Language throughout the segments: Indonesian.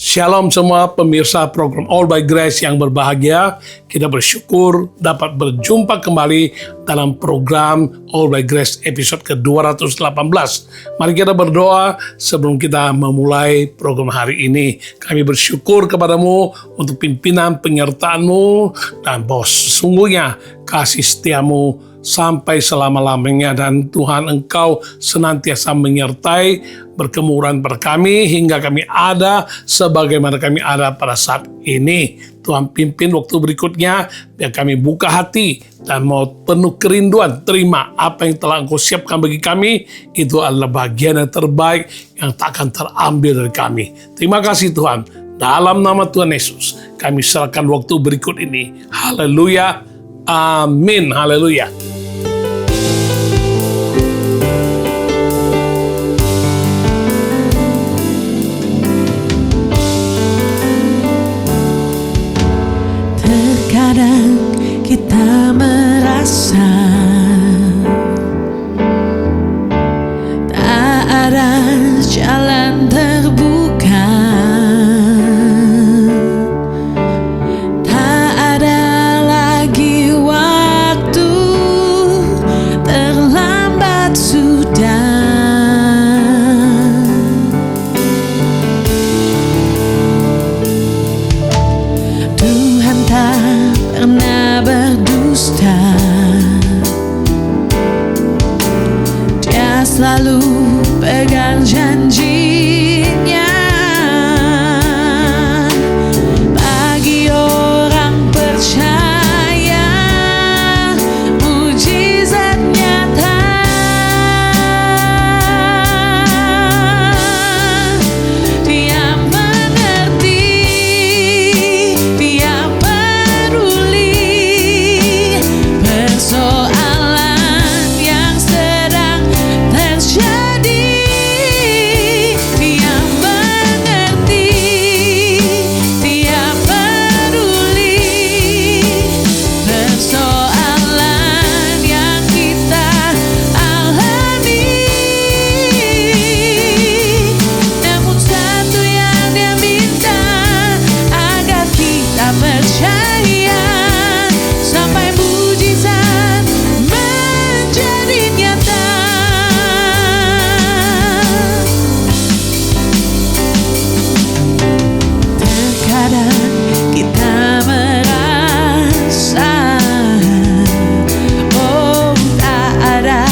Shalom semua pemirsa program All by Grace yang berbahagia. Kita bersyukur dapat berjumpa kembali dalam program All by Grace episode ke-218. Mari kita berdoa sebelum kita memulai program hari ini. Kami bersyukur kepadamu untuk pimpinan penyertaan-Mu dan bahwa sesungguhnya kasih setiamu sampai selama-lamanya, dan Tuhan Engkau senantiasa menyertai berkemuran pada kami hingga kami ada sebagaimana kami ada pada saat ini. Tuhan pimpin waktu berikutnya, biar kami buka hati dan mau penuh kerinduan terima apa yang telah Engkau siapkan bagi kami. Itu adalah bagian yang terbaik yang tak akan terambil dari kami. Terima kasih Tuhan. Dalam nama Tuhan Yesus kami serahkan waktu berikut ini. Haleluya. Amin. Haleluya. Terkadang kita merasa tak ada jalan terbuka, tak ada lagi waktu, terlambat sudah. Tuhan tak pernah berdusta, Dia selalu pegang janjinya. Bagi orang percaya, mujizat nyata. Dia mengerti, Dia peduli persoalan yang sedang terjadi. Dia mengerti, Dia peduli persoalan yang kita alami. Namun satu yang Dia minta, agar kita percaya sampai mujizat menjadi nyata. Terkadang kita merasa tak ada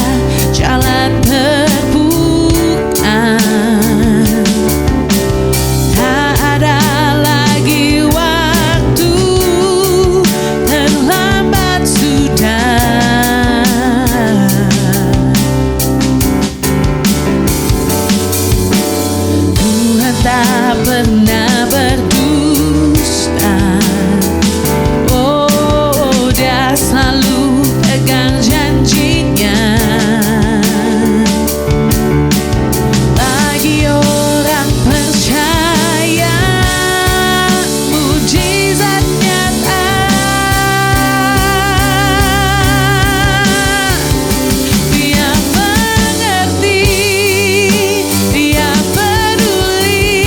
jalan terbuka, tak ada lagi waktu, terlambat sudah. Tuhan tak pernah berdusta, Dia selalu pegang janjinya. Bagi orang percaya, mujizat nyata. Dia mengerti, Dia peduli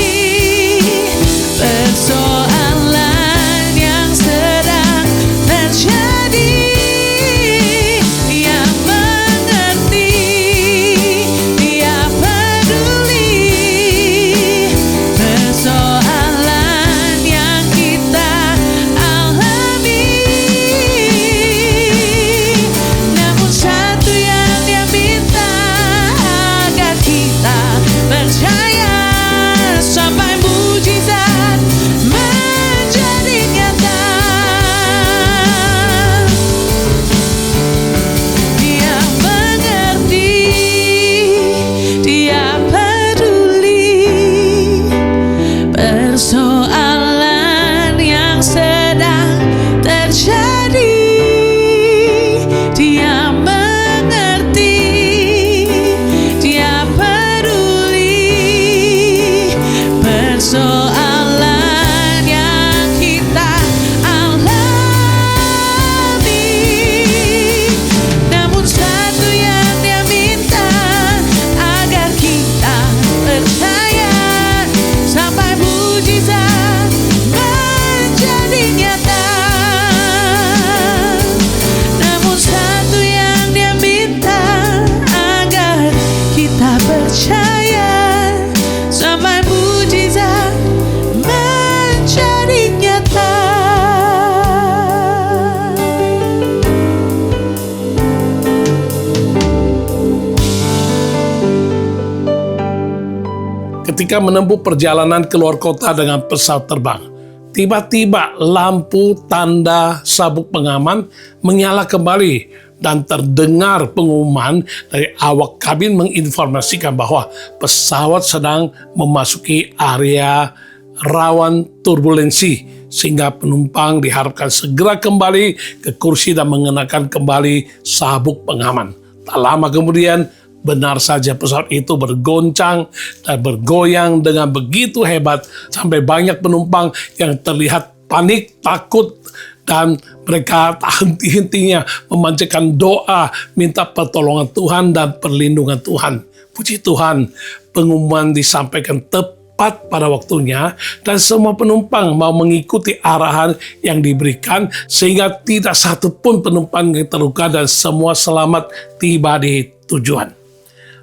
ketika menempuh perjalanan keluar kota dengan pesawat terbang. Tiba-tiba lampu tanda sabuk pengaman menyala kembali dan terdengar pengumuman dari awak kabin menginformasikan bahwa pesawat sedang memasuki area rawan turbulensi sehingga penumpang diharapkan segera kembali ke kursi dan mengenakan kembali sabuk pengaman. Tak lama kemudian, benar saja pesawat itu bergoncang dan bergoyang dengan begitu hebat sampai banyak penumpang yang terlihat panik, takut, dan mereka tak henti-hentinya memanjatkan doa minta pertolongan Tuhan dan perlindungan Tuhan. Puji Tuhan, pengumuman disampaikan tepat pada waktunya dan semua penumpang mau mengikuti arahan yang diberikan sehingga tidak satu pun penumpang yang terluka dan semua selamat tiba di tujuan.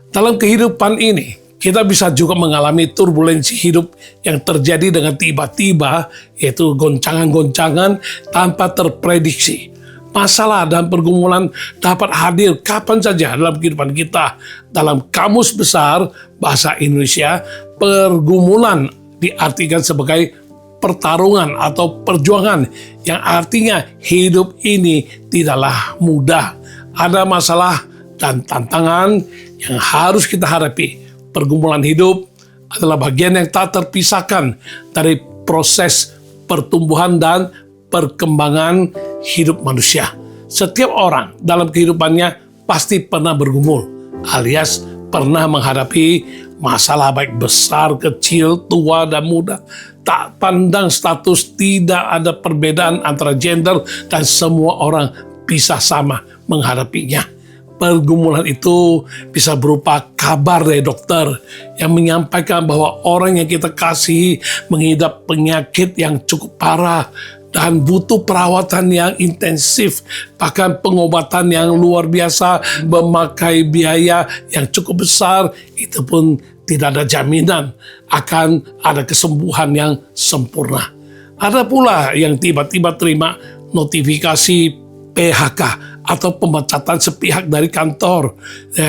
Dalam kehidupan ini, kita bisa juga mengalami turbulensi hidup yang terjadi dengan tiba-tiba, yaitu goncangan-goncangan tanpa terprediksi. Masalah dan pergumulan dapat hadir kapan saja dalam kehidupan kita. Dalam Kamus Besar Bahasa Indonesia, pergumulan diartikan sebagai pertarungan atau perjuangan yang artinya hidup ini tidaklah mudah. Ada masalah dan tantangan yang harus kita hadapi. Pergumulan hidup adalah bagian yang tak terpisahkan dari proses pertumbuhan dan perkembangan hidup manusia. Setiap orang dalam kehidupannya pasti pernah bergumul, alias pernah menghadapi masalah baik besar, kecil, tua, dan muda. Tak pandang status, tidak ada perbedaan antara gender dan semua orang bisa sama menghadapinya. Pergumulan itu bisa berupa kabar dari dokter yang menyampaikan bahwa orang yang kita kasihi mengidap penyakit yang cukup parah dan butuh perawatan yang intensif, bahkan pengobatan yang luar biasa, memakai biaya yang cukup besar. Itu pun tidak ada jaminan akan ada kesembuhan yang sempurna. Ada pula yang tiba-tiba terima notifikasi PHK atau pemecatan sepihak dari kantor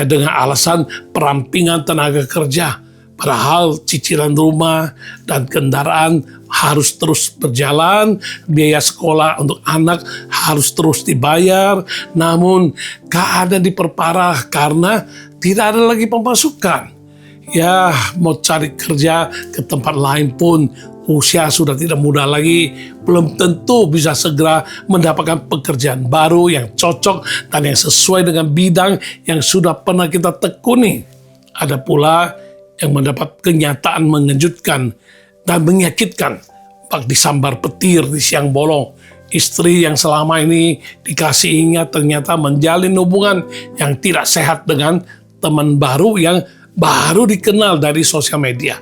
dengan alasan perampingan tenaga kerja. Padahal cicilan rumah dan kendaraan harus terus berjalan, biaya sekolah untuk anak harus terus dibayar, namun keadaan diperparah karena tidak ada lagi pemasukan. Ya, mau cari kerja ke tempat lain pun usia sudah tidak muda lagi, belum tentu bisa segera mendapatkan pekerjaan baru yang cocok dan yang sesuai dengan bidang yang sudah pernah kita tekuni. Ada pula yang mendapat kenyataan mengejutkan dan menyakitkan, bak disambar petir di siang bolong. Istri yang selama ini dikasihinya ternyata menjalin hubungan yang tidak sehat dengan teman baru yang baru dikenal dari sosial media.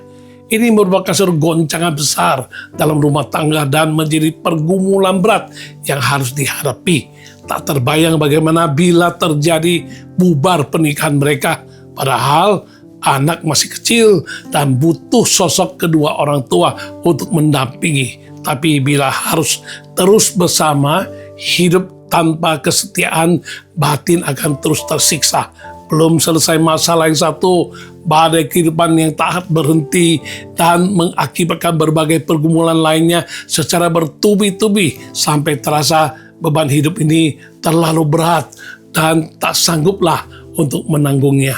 Ini merupakan suatu goncangan besar dalam rumah tangga dan menjadi pergumulan berat yang harus dihadapi. Tak terbayang bagaimana bila terjadi bubar pernikahan mereka, padahal anak masih kecil dan butuh sosok kedua orang tua untuk mendampingi. Tapi bila harus terus bersama, hidup tanpa kesetiaan batin akan terus tersiksa. Belum selesai masalah yang satu, badai kehidupan yang tak berhenti dan mengakibatkan berbagai pergumulan lainnya secara bertubi-tubi sampai terasa beban hidup ini terlalu berat dan tak sangguplah untuk menanggungnya.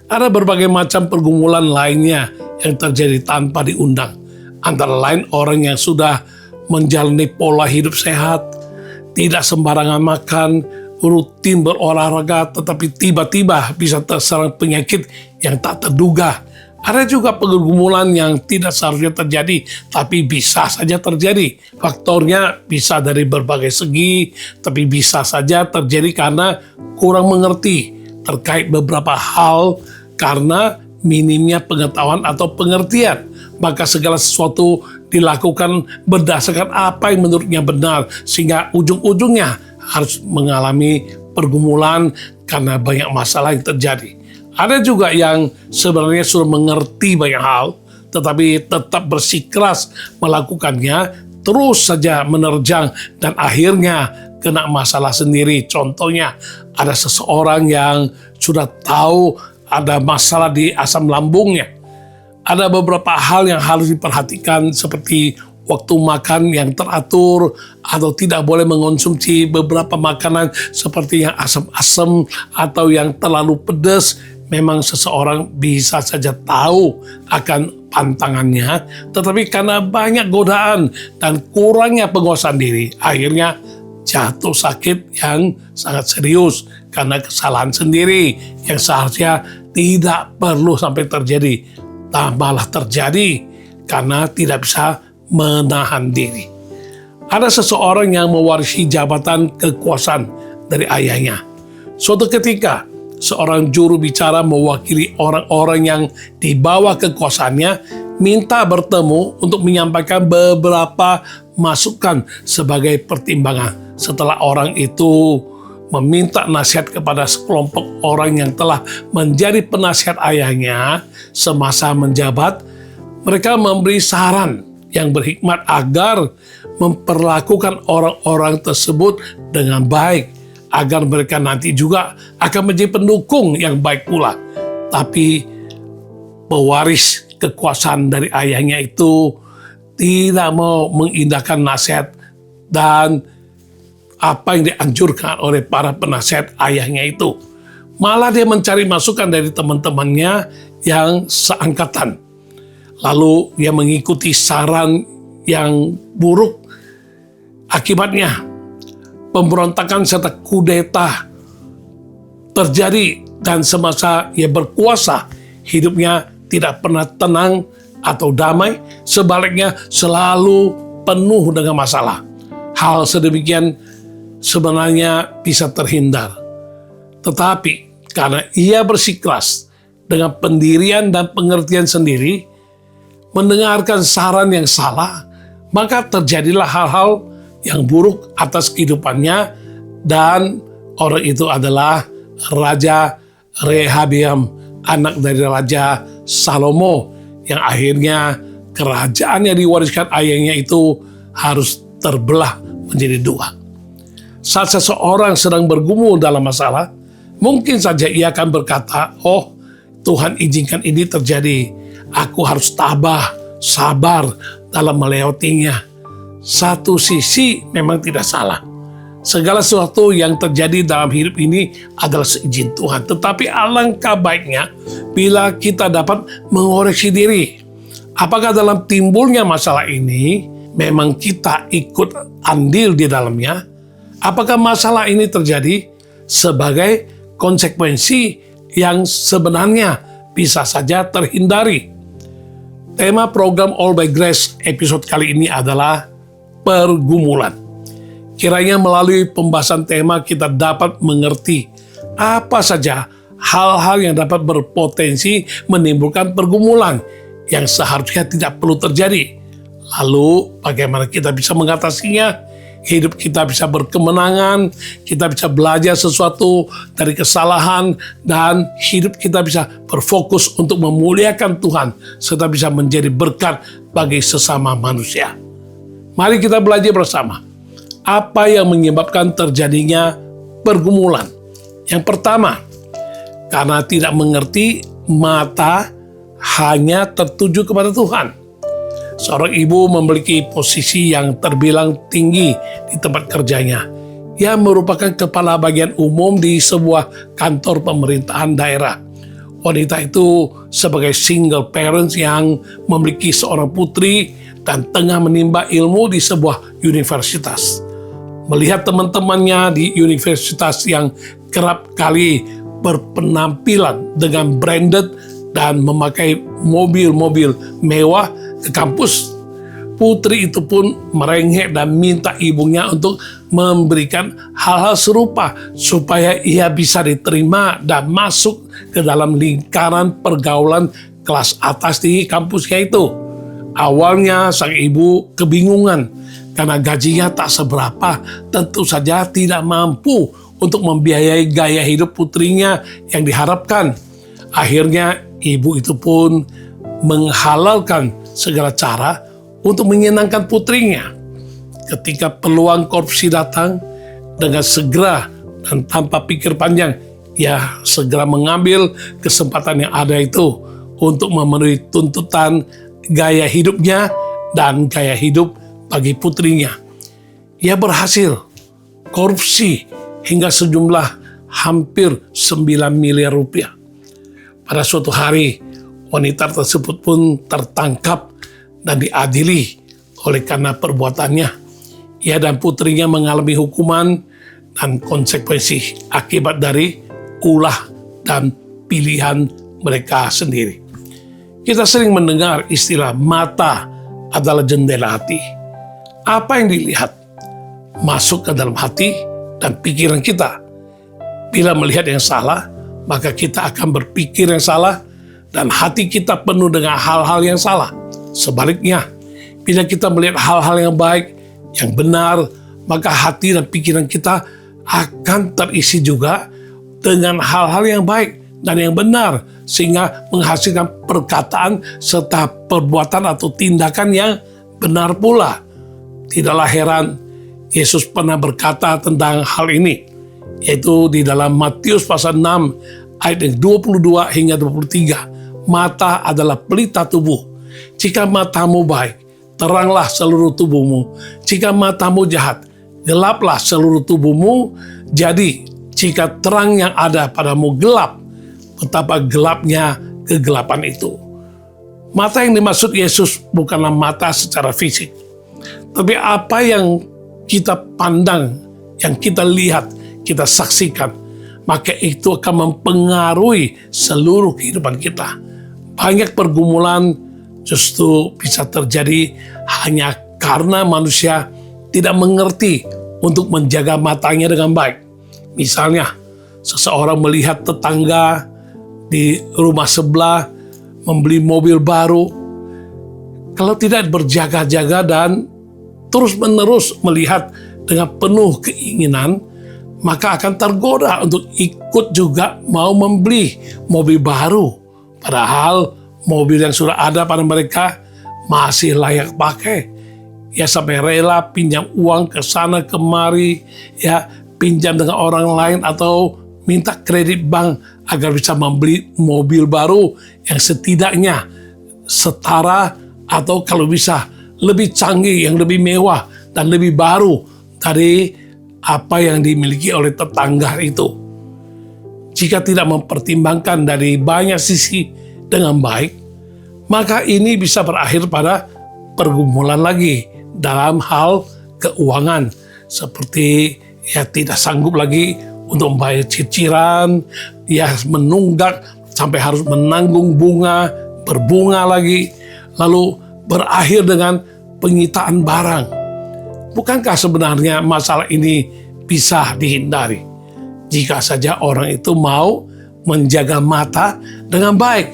Ada berbagai macam pergumulan lainnya yang terjadi tanpa diundang. Antara lain orang yang sudah menjalani pola hidup sehat, tidak sembarangan makan, rutin berolahraga, tetapi tiba-tiba bisa terserang penyakit yang tak terduga. Ada juga pergumulan yang tidak seharusnya terjadi, tapi bisa saja terjadi. Faktornya bisa dari berbagai segi, tapi bisa saja terjadi karena kurang mengerti terkait beberapa hal karena minimnya pengetahuan atau pengertian. Maka segala sesuatu dilakukan berdasarkan apa yang menurutnya benar, sehingga ujung-ujungnya harus mengalami pergumulan karena banyak masalah yang terjadi. Ada juga yang sebenarnya sudah mengerti banyak hal, tetapi tetap bersikeras melakukannya, terus saja menerjang dan akhirnya kena masalah sendiri. Contohnya, ada seseorang yang sudah tahu ada masalah di asam lambungnya. ada beberapa hal yang harus diperhatikan seperti waktu makan yang teratur atau tidak boleh mengonsumsi beberapa makanan seperti yang asam-asam atau yang terlalu pedas. Memang seseorang bisa saja tahu akan pantangannya, tetapi karena banyak godaan dan kurangnya penguasaan diri, akhirnya jatuh sakit yang sangat serius karena kesalahan sendiri yang seharusnya tidak perlu sampai terjadi, malah terjadi karena tidak bisa menahan diri. Ada seseorang yang mewarisi jabatan kekuasaan dari ayahnya. Suatu ketika, seorang juru bicara mewakili orang-orang yang di bawah kekuasaannya minta bertemu untuk menyampaikan beberapa masukan sebagai pertimbangan. Setelah orang itu meminta nasihat kepada sekelompok orang yang telah menjadi penasihat ayahnya semasa menjabat, mereka memberi saran yang berhikmat agar memperlakukan orang-orang tersebut dengan baik, agar mereka nanti juga akan menjadi pendukung yang baik pula. Tapi pewaris kekuasaan dari ayahnya itu tidak mau mengindahkan nasihat dan apa yang dianjurkan oleh para penasihat ayahnya itu. Malah dia mencari masukan dari teman-temannya yang seangkatan. Lalu dia mengikuti saran yang buruk. Akibatnya pemberontakan serta kudeta terjadi, dan semasa ia berkuasa, hidupnya tidak pernah tenang atau damai. Sebaliknya selalu penuh dengan masalah. Hal sedemikian sebenarnya bisa terhindar. Tetapi karena ia bersikeras dengan pendirian dan pengertian sendiri, mendengarkan saran yang salah, maka terjadilah hal-hal yang buruk atas kehidupannya, dan orang itu adalah Raja Rehabeam, anak dari Raja Salomo, yang akhirnya kerajaan yang diwariskan ayahnya itu harus terbelah menjadi dua. Saat seseorang sedang bergumul dalam masalah, mungkin saja ia akan berkata, "Oh, Tuhan izinkan ini terjadi. Aku harus tabah, sabar dalam melewatinya." Satu sisi memang tidak salah. Segala sesuatu yang terjadi dalam hidup ini adalah seizin Tuhan. Tetapi alangkah baiknya bila kita dapat mengoreksi diri. Apakah dalam timbulnya masalah ini memang kita ikut andil di dalamnya? Apakah masalah ini terjadi sebagai konsekuensi yang sebenarnya bisa saja terhindari? Tema program All by Grace episode kali ini adalah pergumulan. Kiranya melalui pembahasan tema kita dapat mengerti apa saja hal-hal yang dapat berpotensi menimbulkan pergumulan yang seharusnya tidak perlu terjadi. Lalu bagaimana kita bisa mengatasinya? Hidup kita bisa berkemenangan, kita bisa belajar sesuatu dari kesalahan, dan hidup kita bisa berfokus untuk memuliakan Tuhan, serta bisa menjadi berkat bagi sesama manusia. Mari kita belajar bersama. Apa yang menyebabkan terjadinya pergumulan? Yang pertama, karena tidak mengerti mata hanya tertuju kepada Tuhan. Seorang ibu memiliki posisi yang terbilang tinggi di tempat kerjanya. Ia merupakan kepala bagian umum di sebuah kantor pemerintahan daerah. Wanita itu sebagai single parents yang memiliki seorang putri dan tengah menimba ilmu di sebuah universitas. Melihat teman-temannya di universitas yang kerap kali berpenampilan dengan branded dan memakai mobil-mobil mewah ke kampus, putri itu pun merengek dan minta ibunya untuk memberikan hal-hal serupa supaya ia bisa diterima dan masuk ke dalam lingkaran pergaulan kelas atas di kampusnya itu. Awalnya sang ibu kebingungan karena gajinya tak seberapa, tentu saja tidak mampu untuk membiayai gaya hidup putrinya yang diharapkan. Akhirnya ibu itu pun menghalalkan segala cara untuk menyenangkan putrinya. Ketika peluang korupsi datang, dengan segera dan tanpa pikir panjang, ia segera mengambil kesempatan yang ada itu untuk memenuhi tuntutan gaya hidupnya dan gaya hidup bagi putrinya. Ia berhasil korupsi hingga sejumlah hampir 9 miliar rupiah. Pada suatu hari, wanita tersebut pun tertangkap dan diadili oleh karena perbuatannya. Ia dan putrinya mengalami hukuman dan konsekuensi akibat dari ulah dan pilihan mereka sendiri. Kita sering mendengar istilah mata adalah jendela hati. Apa yang dilihat masuk ke dalam hati dan pikiran kita. Bila melihat yang salah, maka kita akan berpikir yang salah dan hati kita penuh dengan hal-hal yang salah. Sebaliknya, bila kita melihat hal-hal yang baik, yang benar, maka hati dan pikiran kita akan terisi juga dengan hal-hal yang baik dan yang benar, sehingga menghasilkan perkataan serta perbuatan atau tindakan yang benar pula. Tidaklah heran Yesus pernah berkata tentang hal ini, yaitu di dalam Matius pasal 6 ayat yang 22 hingga 23. Mata adalah pelita tubuh. Jika matamu baik, teranglah seluruh tubuhmu. Jika matamu jahat, gelaplah seluruh tubuhmu. Jadi, jika terang yang ada padamu gelap, betapa gelapnya kegelapan itu. Mata yang dimaksud Yesus bukanlah mata secara fisik, tapi apa yang kita pandang, yang kita lihat, kita saksikan, maka itu akan mempengaruhi seluruh kehidupan kita. Banyak pergumulan justru bisa terjadi hanya karena manusia tidak mengerti untuk menjaga matanya dengan baik. Misalnya, seseorang melihat tetangga di rumah sebelah membeli mobil baru. Kalau tidak berjaga-jaga dan terus-menerus melihat dengan penuh keinginan, maka akan tergoda untuk ikut juga mau membeli mobil baru. Padahal mobil yang sudah ada pada mereka masih layak pakai. Ya, sampai rela pinjam uang ke sana kemari, ya pinjam dengan orang lain atau minta kredit bank agar bisa membeli mobil baru yang setidaknya setara atau kalau bisa lebih canggih, yang lebih mewah dan lebih baru dari apa yang dimiliki oleh tetangga itu. Jika tidak mempertimbangkan dari banyak sisi dengan baik, maka ini bisa berakhir pada pergumulan lagi dalam hal keuangan, seperti ya tidak sanggup lagi untuk membayar cicilan, ya menunggak sampai harus menanggung bunga, berbunga lagi, lalu berakhir dengan penyitaan barang. Bukankah sebenarnya masalah ini bisa dihindari jika saja orang itu mau menjaga mata dengan baik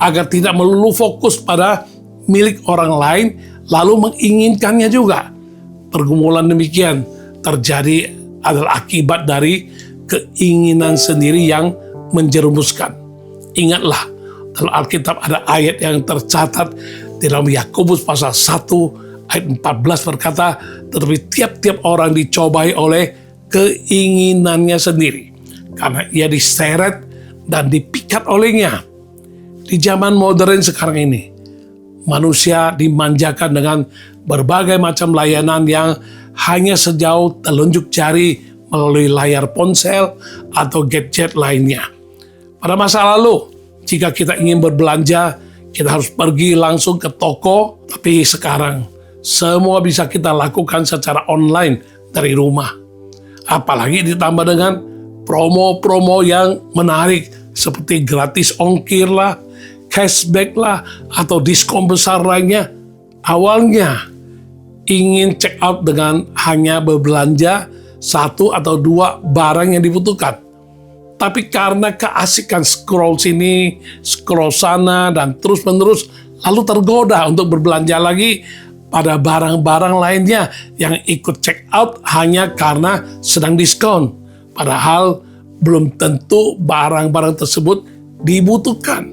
agar tidak melulu fokus pada milik orang lain lalu menginginkannya juga. Pergumulan demikian terjadi adalah akibat dari keinginan sendiri yang menjerumuskan. Ingatlah, dalam Alkitab ada ayat yang tercatat di dalam Yakobus pasal 1 ayat 14 berkata, tetapi tiap-tiap orang dicobai oleh keinginannya sendiri, karena ia diseret dan dipikat olehnya. Di zaman modern sekarang ini, manusia dimanjakan dengan berbagai macam layanan yang hanya sejauh telunjuk jari melalui layar ponsel atau gadget lainnya. Pada masa lalu, jika kita ingin berbelanja, kita harus pergi langsung ke toko, tapi sekarang semua bisa kita lakukan secara online dari rumah. Apalagi ditambah dengan promo-promo yang menarik seperti gratis ongkir lah, cashback lah, atau diskon besar lainnya. Awalnya ingin check out dengan hanya berbelanja satu atau dua barang yang dibutuhkan. Tapi karena keasikan scroll sini, scroll sana, dan terus-menerus, lalu tergoda untuk berbelanja lagi pada barang-barang lainnya yang ikut check out hanya karena sedang diskon. Padahal belum tentu barang-barang tersebut dibutuhkan.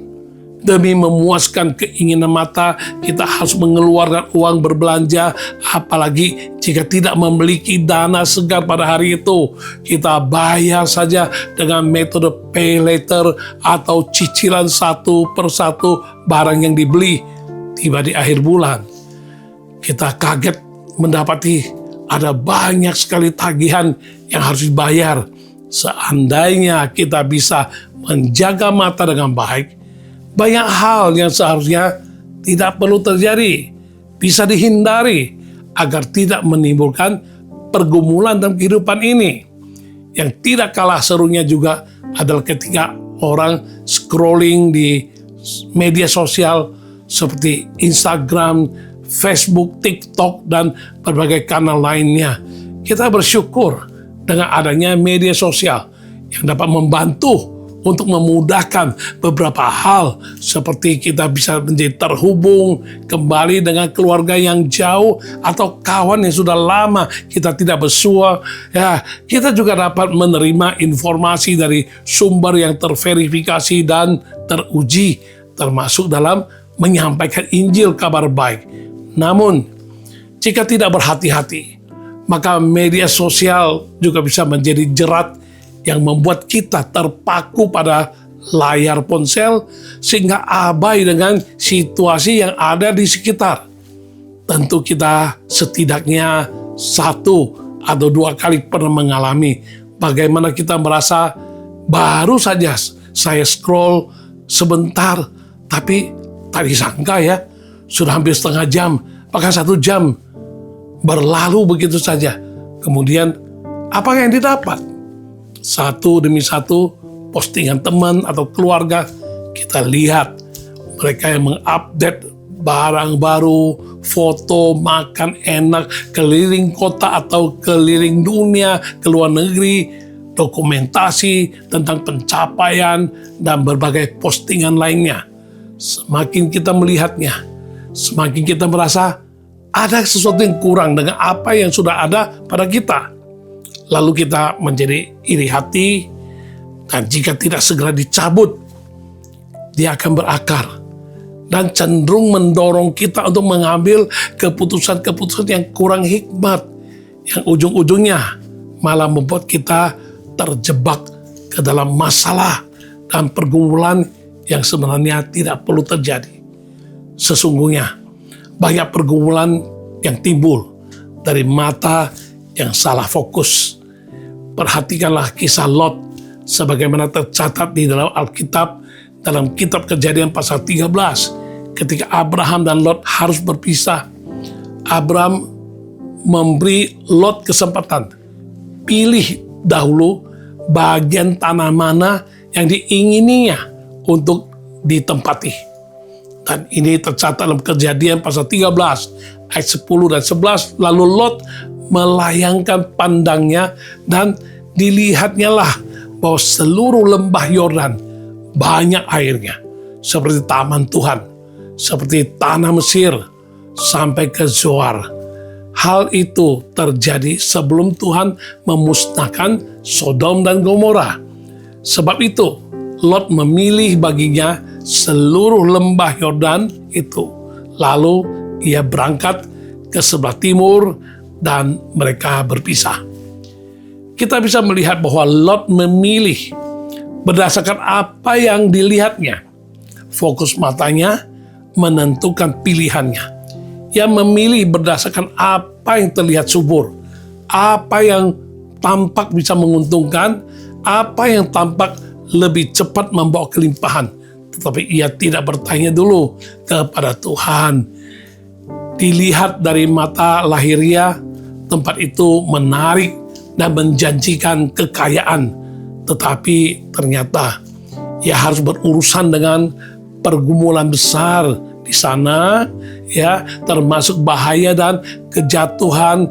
Demi memuaskan keinginan mata, kita harus mengeluarkan uang berbelanja, apalagi jika tidak memiliki dana segar pada hari itu. Kita bayar saja dengan metode pay later atau cicilan satu persatu barang yang dibeli. Tiba di akhir bulan, kita kaget mendapati ada banyak sekali tagihan yang harus dibayar. Seandainya kita bisa menjaga mata dengan baik, banyak hal yang seharusnya tidak perlu terjadi, bisa dihindari agar tidak menimbulkan pergumulan dalam kehidupan ini. Yang tidak kalah serunya juga adalah ketika orang scrolling di media sosial seperti Instagram, Facebook, TikTok, dan berbagai kanal lainnya. Kita bersyukur dengan adanya media sosial yang dapat membantu untuk memudahkan beberapa hal, seperti kita bisa menjadi terhubung kembali dengan keluarga yang jauh atau kawan yang sudah lama kita tidak bersua. Ya, kita juga dapat menerima informasi dari sumber yang terverifikasi dan teruji, termasuk dalam menyampaikan Injil kabar baik. Namun, jika tidak berhati-hati, maka media sosial juga bisa menjadi jerat yang membuat kita terpaku pada layar ponsel sehingga abai dengan situasi yang ada di sekitar. Tentu kita setidaknya 1 atau 2 kali pernah mengalami bagaimana kita merasa baru saja saya scroll sebentar, tapi tak disangka ya, sudah hampir setengah jam, bahkan 1 jam berlalu begitu saja. Kemudian apa yang didapat? Satu demi satu postingan teman atau keluarga, kita lihat mereka yang mengupdate barang baru, foto makan enak keliling kota atau keliling dunia, ke luar negeri, dokumentasi tentang pencapaian dan berbagai postingan lainnya. Semakin kita melihatnya, semakin kita merasa ada sesuatu yang kurang dengan apa yang sudah ada pada kita. Lalu kita menjadi iri hati, dan jika tidak segera dicabut, dia akan berakar dan cenderung mendorong kita untuk mengambil keputusan-keputusan yang kurang hikmat, yang ujung-ujungnya malah membuat kita terjebak ke dalam masalah dan pergumulan yang sebenarnya tidak perlu terjadi. Sesungguhnya banyak pergumulan yang timbul dari mata yang salah fokus. Perhatikanlah kisah Lot sebagaimana tercatat di dalam Alkitab, dalam kitab Kejadian pasal 13, ketika Abraham dan Lot harus berpisah. Abraham memberi Lot kesempatan, pilih dahulu bagian tanah mana yang diingininya untuk ditempati. Dan ini tercatat dalam Kejadian pasal 13 ayat 10 dan 11. Lalu Lot melayangkan pandangnya dan dilihatnya lah bahwa seluruh lembah Yordan banyak airnya, seperti taman Tuhan, seperti tanah Mesir sampai ke Zoar. Hal itu terjadi sebelum Tuhan memusnahkan Sodom dan Gomora. Sebab itu Lot memilih baginya seluruh lembah Yordan itu. Lalu ia berangkat ke sebelah timur dan mereka berpisah. Kita bisa melihat bahwa Lot memilih berdasarkan apa yang dilihatnya. Fokus matanya menentukan pilihannya. Ia memilih berdasarkan apa yang terlihat subur, apa yang tampak bisa menguntungkan, apa yang tampak lebih cepat membawa kelimpahan. Tetapi ia tidak bertanya dulu kepada Tuhan. Dilihat dari mata lahiriah, tempat itu menarik dan menjanjikan kekayaan, tetapi ternyata ia harus berurusan dengan pergumulan besar di sana, ya, termasuk bahaya dan kejatuhan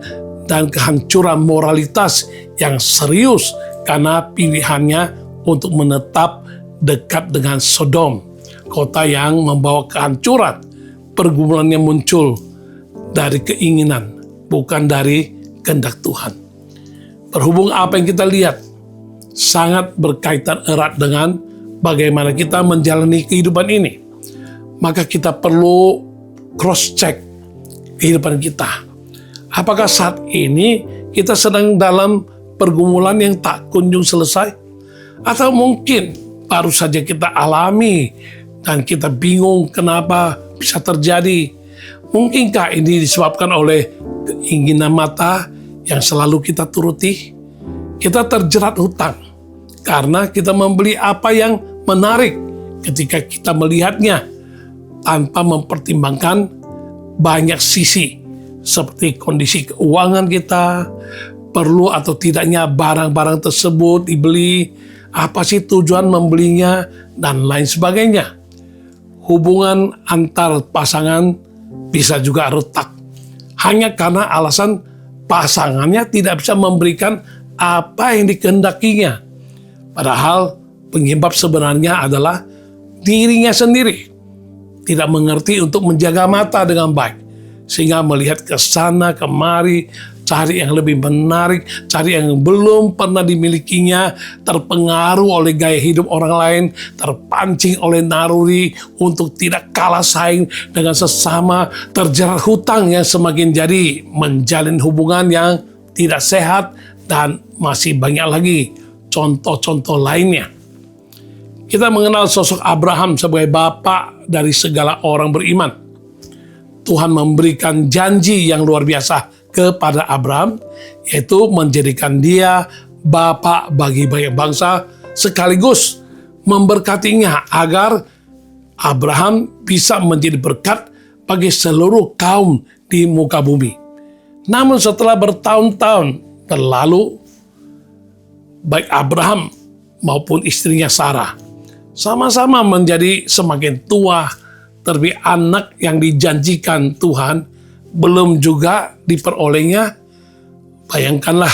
dan kehancuran moralitas yang serius karena pilihannya untuk menetap dekat dengan Sodom, kota yang membawa kehancuran. Pergumulannya muncul dari keinginan, bukan dari kehendak Tuhan. Berhubung apa yang kita lihat sangat berkaitan erat dengan bagaimana kita menjalani kehidupan ini. maka kita perlu cross-check kehidupan kita. Apakah saat ini kita sedang dalam pergumulan yang tak kunjung selesai? Atau mungkin baru saja kita alami dan kita bingung kenapa bisa terjadi? Mungkinkah ini disebabkan oleh keinginan mata yang selalu kita turuti? Kita terjerat hutang karena kita membeli apa yang menarik ketika kita melihatnya tanpa mempertimbangkan banyak sisi seperti kondisi keuangan kita, perlu atau tidaknya barang-barang tersebut dibeli, apa sih tujuan membelinya, dan lain sebagainya. Hubungan antar pasangan bisa juga retak hanya karena alasan pasangannya tidak bisa memberikan apa yang dikehendakinya. Padahal penyebab sebenarnya adalah dirinya sendiri tidak mengerti untuk menjaga mata dengan baik, sehingga melihat ke sana kemari, cari yang lebih menarik, cari yang belum pernah dimilikinya, terpengaruh oleh gaya hidup orang lain, terpancing oleh naluri untuk tidak kalah saing dengan sesama, terjerat hutang yang semakin jadi, menjalin hubungan yang tidak sehat, dan masih banyak lagi contoh-contoh lainnya. Kita mengenal sosok Abraham sebagai bapak dari segala orang beriman. Tuhan memberikan janji yang luar biasa kepada Abraham, yaitu menjadikan dia bapak bagi banyak bangsa, sekaligus memberkatinya agar Abraham bisa menjadi berkat bagi seluruh kaum di muka bumi. Namun setelah bertahun-tahun berlalu, baik Abraham maupun istrinya Sarah sama-sama menjadi semakin tua, terlebih anak yang dijanjikan Tuhan belum juga diperolehnya. Bayangkanlah,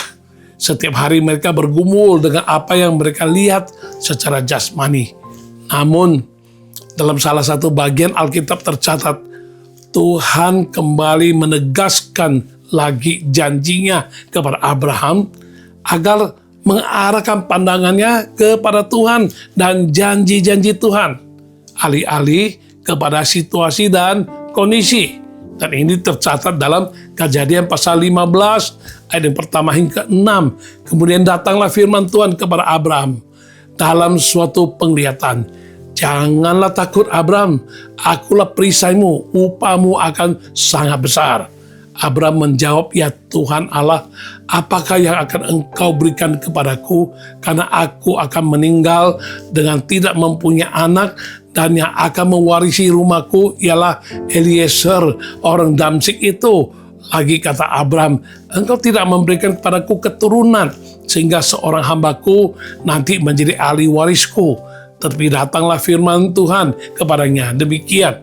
setiap hari mereka bergumul dengan apa yang mereka lihat secara jasmani. Namun, dalam salah satu bagian Alkitab tercatat, Tuhan kembali menegaskan lagi janjinya kepada Abraham agar mengarahkan pandangannya kepada Tuhan dan janji-janji Tuhan, alih-alih kepada situasi dan kondisi. Dan ini tercatat dalam Kejadian pasal 15 ayat yang pertama hingga 6. Kemudian datanglah firman Tuhan kepada Abraham dalam suatu penglihatan. Janganlah takut Abraham, akulah perisaimu, upahmu akan sangat besar. Abraham menjawab, ya Tuhan Allah, apakah yang akan engkau berikan kepadaku? Karena aku akan meninggal dengan tidak mempunyai anak, dan yang akan mewarisi rumahku ialah Eliezer orang Damsyik itu. Lagi kata Abraham, engkau tidak memberikan kepadaku keturunan, sehingga seorang hambaku nanti menjadi ahli warisku. Tetapi datanglah firman Tuhan kepadanya, demikian,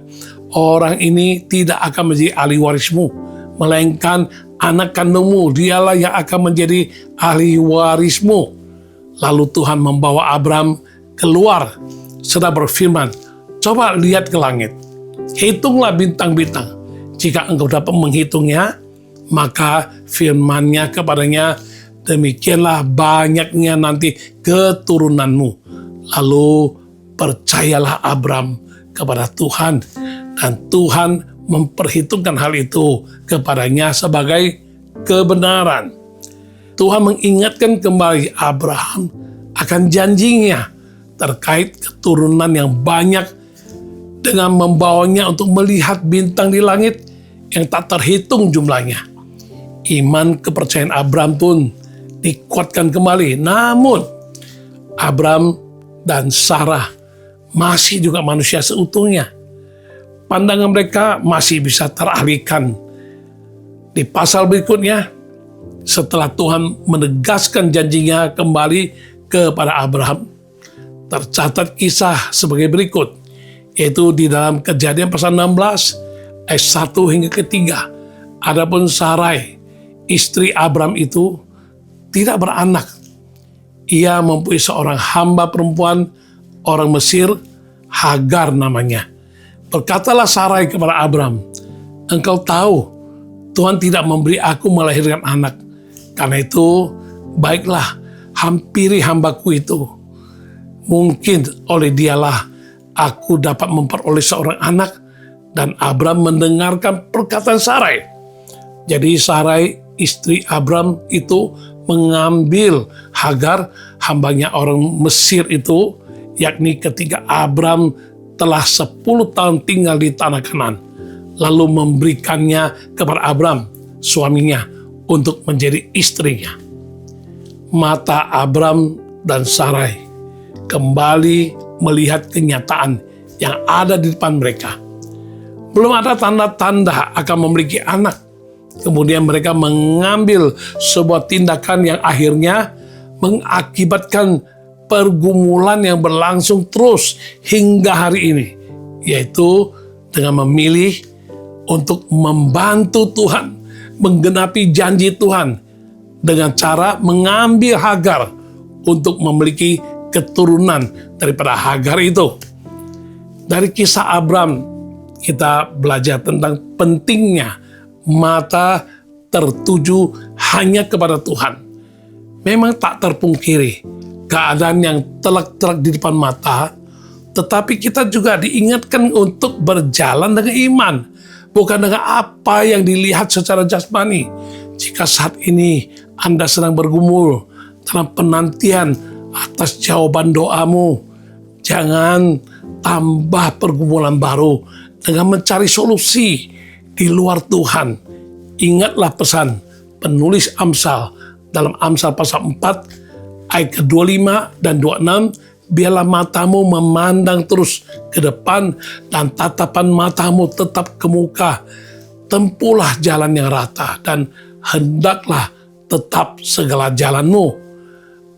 orang ini tidak akan menjadi ahli warismu, melainkan anak kandungmu, dialah yang akan menjadi ahli warismu. Lalu Tuhan membawa Abraham keluar, serta berfirman, coba lihat ke langit, hitunglah bintang-bintang. Jika engkau dapat menghitungnya, maka firman-Nya kepadanya, demikianlah banyaknya nanti keturunanmu. Lalu percayalah Abraham kepada Tuhan, dan Tuhan memperhitungkan hal itu kepadanya sebagai kebenaran. Tuhan mengingatkan kembali Abraham akan janjinya terkait keturunan yang banyak, dengan membawanya untuk melihat bintang di langit yang tak terhitung jumlahnya. Iman kepercayaan Abraham pun dikuatkan kembali. Namun Abraham dan Sarah masih juga manusia seutuhnya. Pandangan mereka masih bisa teralihkan. Di pasal berikutnya, setelah Tuhan menegaskan janjinya kembali kepada Abraham, tercatat kisah sebagai berikut, yaitu di dalam Kejadian pasal 16 ayat 1 hingga ke 3. Adapun Sarai, istri Abraham itu tidak beranak. Ia mempunyai seorang hamba perempuan orang Mesir, Hagar namanya. Berkatalah Sarai kepada Abraham, engkau tahu Tuhan tidak memberi aku melahirkan anak. Karena itu, baiklah, hampiri hambaku itu. Mungkin oleh dialah aku dapat memperoleh seorang anak. Dan Abram mendengarkan perkataan Sarai. Jadi Sarai, istri Abram itu mengambil Hagar, hambanya orang Mesir itu, yakni ketika Abram telah 10 tahun tinggal di tanah Kanaan, lalu memberikannya kepada Abram, suaminya, untuk menjadi istrinya. Mata Abram dan Sarai kembali melihat kenyataan yang ada di depan mereka. Belum ada tanda-tanda akan memiliki anak. Kemudian mereka mengambil sebuah tindakan yang akhirnya mengakibatkan pergumulan yang berlangsung terus hingga hari ini, yaitu dengan memilih untuk membantu Tuhan, menggenapi janji Tuhan dengan cara mengambil Hagar untuk memiliki keturunan daripada Hagar itu. Dari kisah Abram, kita belajar tentang pentingnya mata tertuju hanya kepada Tuhan. Memang tak terpungkiri keadaan yang telak-telak di depan mata, tetapi kita juga diingatkan untuk berjalan dengan iman, bukan dengan apa yang dilihat secara jasmani. Jika saat ini Anda sedang bergumul dalam penantian atas jawaban doamu, jangan tambah pergumulan baru dengan mencari solusi di luar Tuhan. Ingatlah pesan penulis Amsal dalam Amsal pasal 4 ayat ke-25 dan 26, biarlah matamu memandang terus ke depan dan tatapan matamu tetap ke muka. Tempuhlah jalan yang rata dan hendaklah tetap segala jalanmu.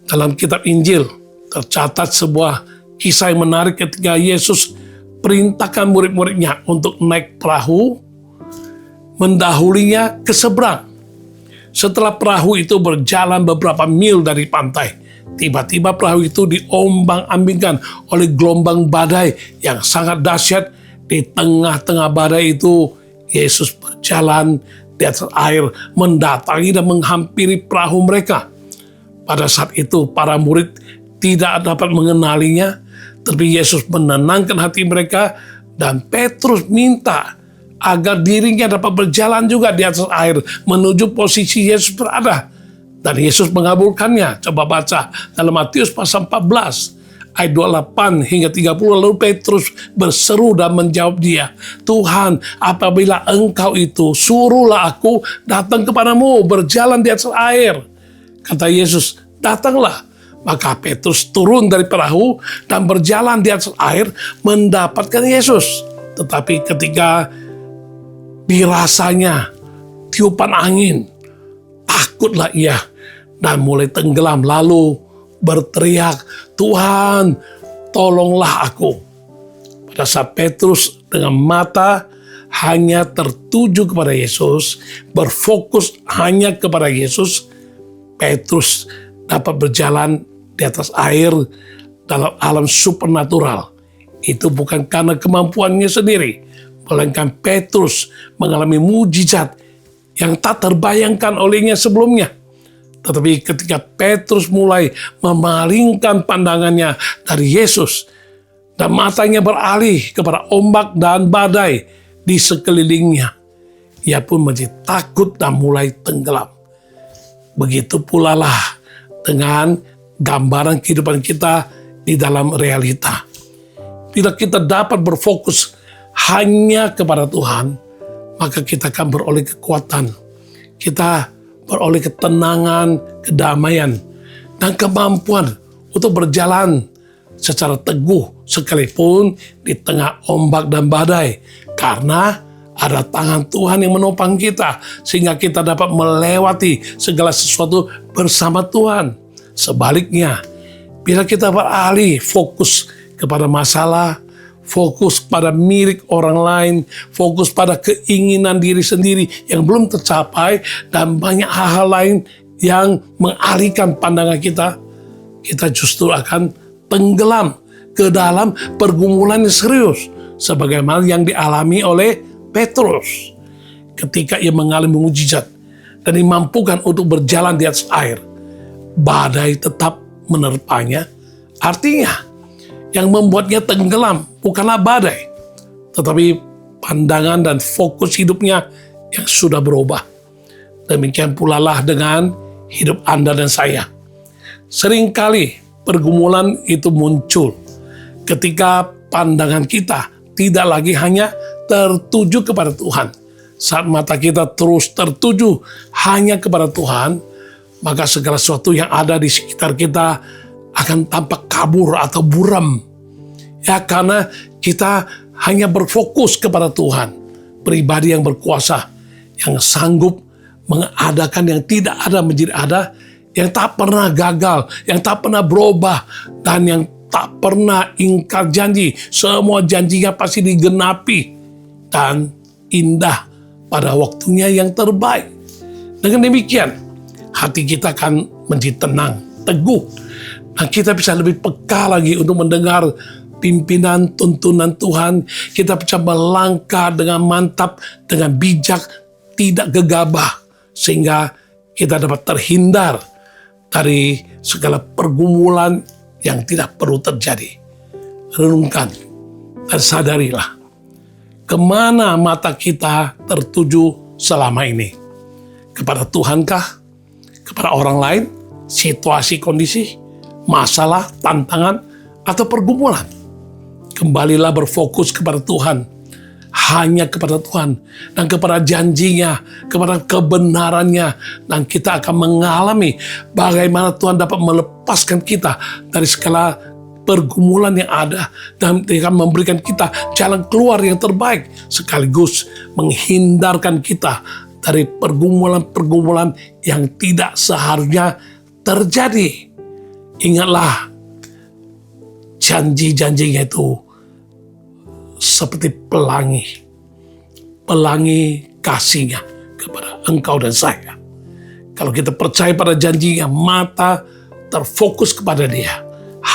Dalam kitab Injil tercatat sebuah kisah yang menarik ketika Yesus perintahkan murid-muridnya untuk naik perahu, mendahulinya ke seberang. Setelah perahu itu berjalan beberapa mil dari pantai, tiba-tiba perahu itu diombang-ambingkan oleh gelombang badai yang sangat dahsyat. Di tengah-tengah badai itu, Yesus berjalan di atas air, mendatangi dan menghampiri perahu mereka. Pada saat itu, para murid tidak dapat mengenalinya, tapi Yesus menenangkan hati mereka, dan Petrus minta agar dirinya dapat berjalan juga di atas air menuju posisi Yesus berada. Dan Yesus mengabulkannya. Coba baca dalam Matius pasal 14 ayat 28 hingga 30. Lalu Petrus berseru dan menjawab dia, Tuhan, apabila engkau itu, suruhlah aku datang kepadamu berjalan di atas air. Kata Yesus, datanglah. Maka Petrus turun dari perahu dan berjalan di atas air mendapatkan Yesus. Tetapi ketika dirasanya tiupan angin, takutlah ia dan mulai tenggelam, lalu berteriak, Tuhan, tolonglah aku. Pada saat Petrus dengan mata hanya tertuju kepada Yesus, berfokus hanya kepada Yesus, Petrus dapat berjalan di atas air dalam alam supernatural. Itu bukan karena kemampuannya sendiri, melainkan Petrus mengalami mujizat yang tak terbayangkan olehnya sebelumnya. Tetapi ketika Petrus mulai memalingkan pandangannya dari Yesus dan matanya beralih kepada ombak dan badai di sekelilingnya, ia pun menjadi takut dan mulai tenggelam. Begitu pula lah dengan gambaran kehidupan kita di dalam realita. Bila kita dapat berfokus hanya kepada Tuhan, maka kita akan beroleh kekuatan. Kita beroleh ketenangan, kedamaian, dan kemampuan untuk berjalan secara teguh sekalipun di tengah ombak dan badai. Karena ada tangan Tuhan yang menopang kita, sehingga kita dapat melewati segala sesuatu bersama Tuhan. Sebaliknya, bila kita beralih fokus kepada masalah, fokus pada milik orang lain, fokus pada keinginan diri sendiri yang belum tercapai, dan banyak hal-hal lain yang mengalihkan pandangan kita, kita justru akan tenggelam ke dalam pergumulan yang serius, sebagaimana yang dialami oleh Petrus ketika ia mengalami mukjizat dan dimampukan untuk berjalan di atas air. Badai tetap menerpanya. Artinya, yang membuatnya tenggelam bukanlah badai, tetapi pandangan dan fokus hidupnya yang sudah berubah. Demikian pula lah dengan hidup Anda dan saya. Seringkali pergumulan itu muncul ketika pandangan kita tidak lagi hanya tertuju kepada Tuhan. Saat mata kita terus tertuju hanya kepada Tuhan, maka segala sesuatu yang ada di sekitar kita akan tampak kabur atau buram. Ya, karena kita hanya berfokus kepada Tuhan, pribadi yang berkuasa, yang sanggup mengadakan yang tidak ada menjadi ada, yang tak pernah gagal, yang tak pernah berubah, dan yang tak pernah ingkar janji. Semua janjinya pasti digenapi dan indah pada waktunya yang terbaik. Dengan demikian, hati kita akan menjadi tenang, teguh, dan kita bisa lebih peka lagi untuk mendengar pimpinan tuntunan Tuhan. Kita bisa melangkah dengan mantap, dengan bijak, tidak gegabah, sehingga kita dapat terhindar dari segala pergumulan yang tidak perlu terjadi. Renungkan dan sadarilah, kemana mata kita tertuju selama ini? Kepada Tuhankah? Kepada orang lain? Situasi, kondisi, masalah, tantangan, atau pergumulan? Kembalilah berfokus kepada Tuhan, hanya kepada Tuhan, dan kepada janjinya, kepada kebenarannya, dan kita akan mengalami bagaimana Tuhan dapat melepaskan kita dari segala pergumulan yang ada, dan akan memberikan kita jalan keluar yang terbaik, sekaligus menghindarkan kita dari pergumulan-pergumulan yang tidak seharusnya terjadi. Ingatlah, janji-janjinya itu seperti pelangi kasihnya kepada engkau dan saya. Kalau kita percaya pada janjinya, mata terfokus kepada Dia,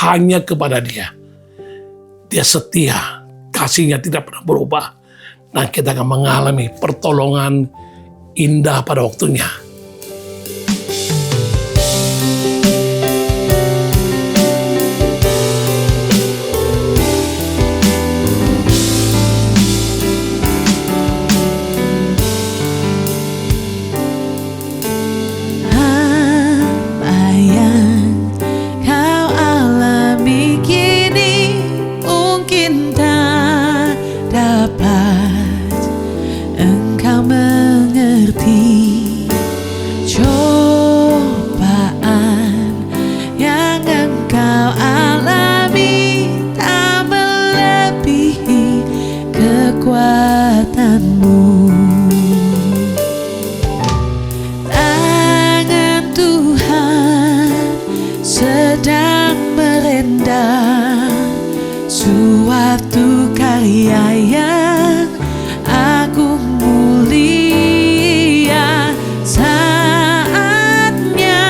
hanya kepada Dia. Dia setia, kasihnya tidak pernah berubah, dan kita akan mengalami pertolongan indah pada waktunya. Tangan Tuhan sedang merendam suatu karya yang agung mulia. Saatnya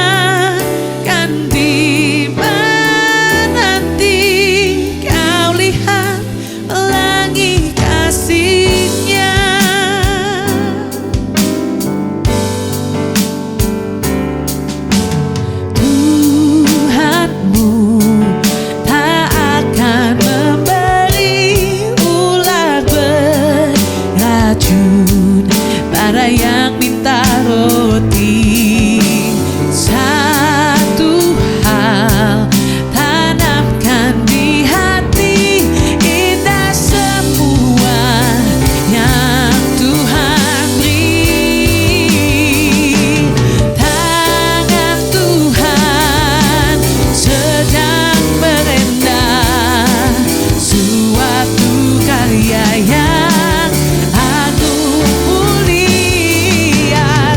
kan tiba nanti, kau lihat pelangi kasihnya. Tuhanmu tak akan memberi ular beracun pada yang minta roti. Satu hal tanamkan di hati, indah semua yang Tuhan beri. Tangan Tuhan sedang merendam suatu karya yang agung mulia.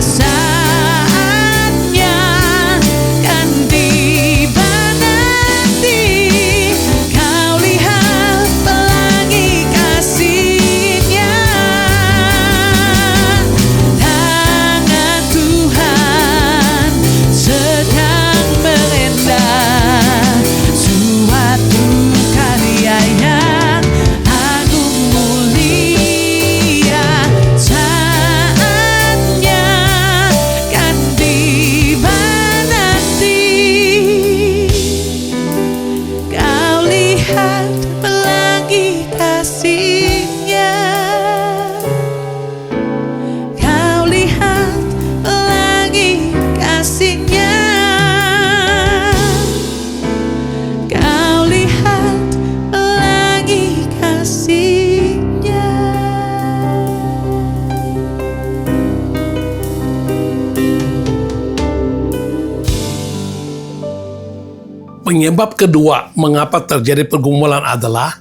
Penyebab kedua mengapa terjadi pergumulan adalah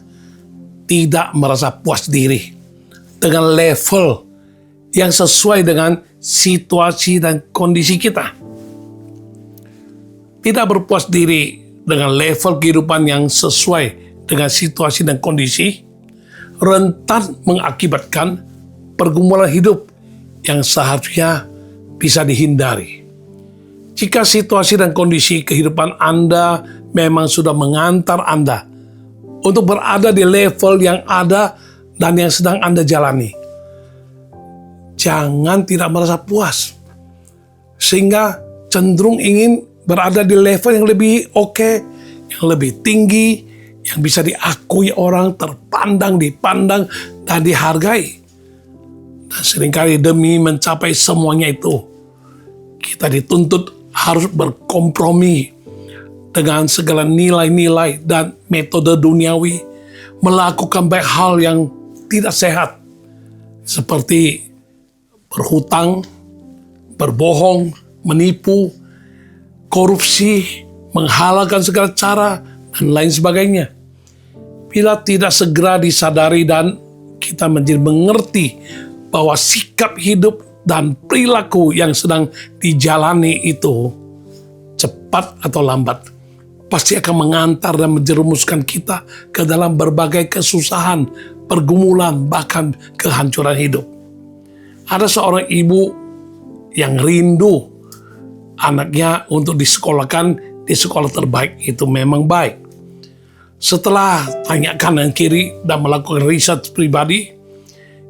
tidak merasa puas diri dengan level yang sesuai dengan situasi dan kondisi kita. Tidak berpuas diri dengan level kehidupan yang sesuai dengan situasi dan kondisi rentan mengakibatkan pergumulan hidup yang seharusnya bisa dihindari. Jika situasi dan kondisi kehidupan Anda memang sudah mengantar Anda untuk berada di level yang ada dan yang sedang Anda jalani, jangan tidak merasa puas, sehingga cenderung ingin berada di level yang lebih oke, yang lebih tinggi, yang bisa diakui orang, terpandang, dipandang, dan dihargai. Dan seringkali demi mencapai semuanya itu, kita dituntut harus berkompromi dengan segala nilai-nilai dan metode duniawi, melakukan banyak hal yang tidak sehat, seperti berhutang, berbohong, menipu, korupsi, menghalalkan segala cara, dan lain sebagainya. Bila tidak segera disadari dan kita menjadi mengerti bahwa sikap hidup dan perilaku yang sedang dijalani itu cepat atau lambat pasti akan mengantar dan menjerumuskan kita ke dalam berbagai kesusahan, pergumulan, bahkan kehancuran hidup. Ada seorang ibu yang rindu anaknya untuk disekolahkan di sekolah terbaik. Itu memang baik. Setelah tanya kanan kiri dan melakukan riset pribadi,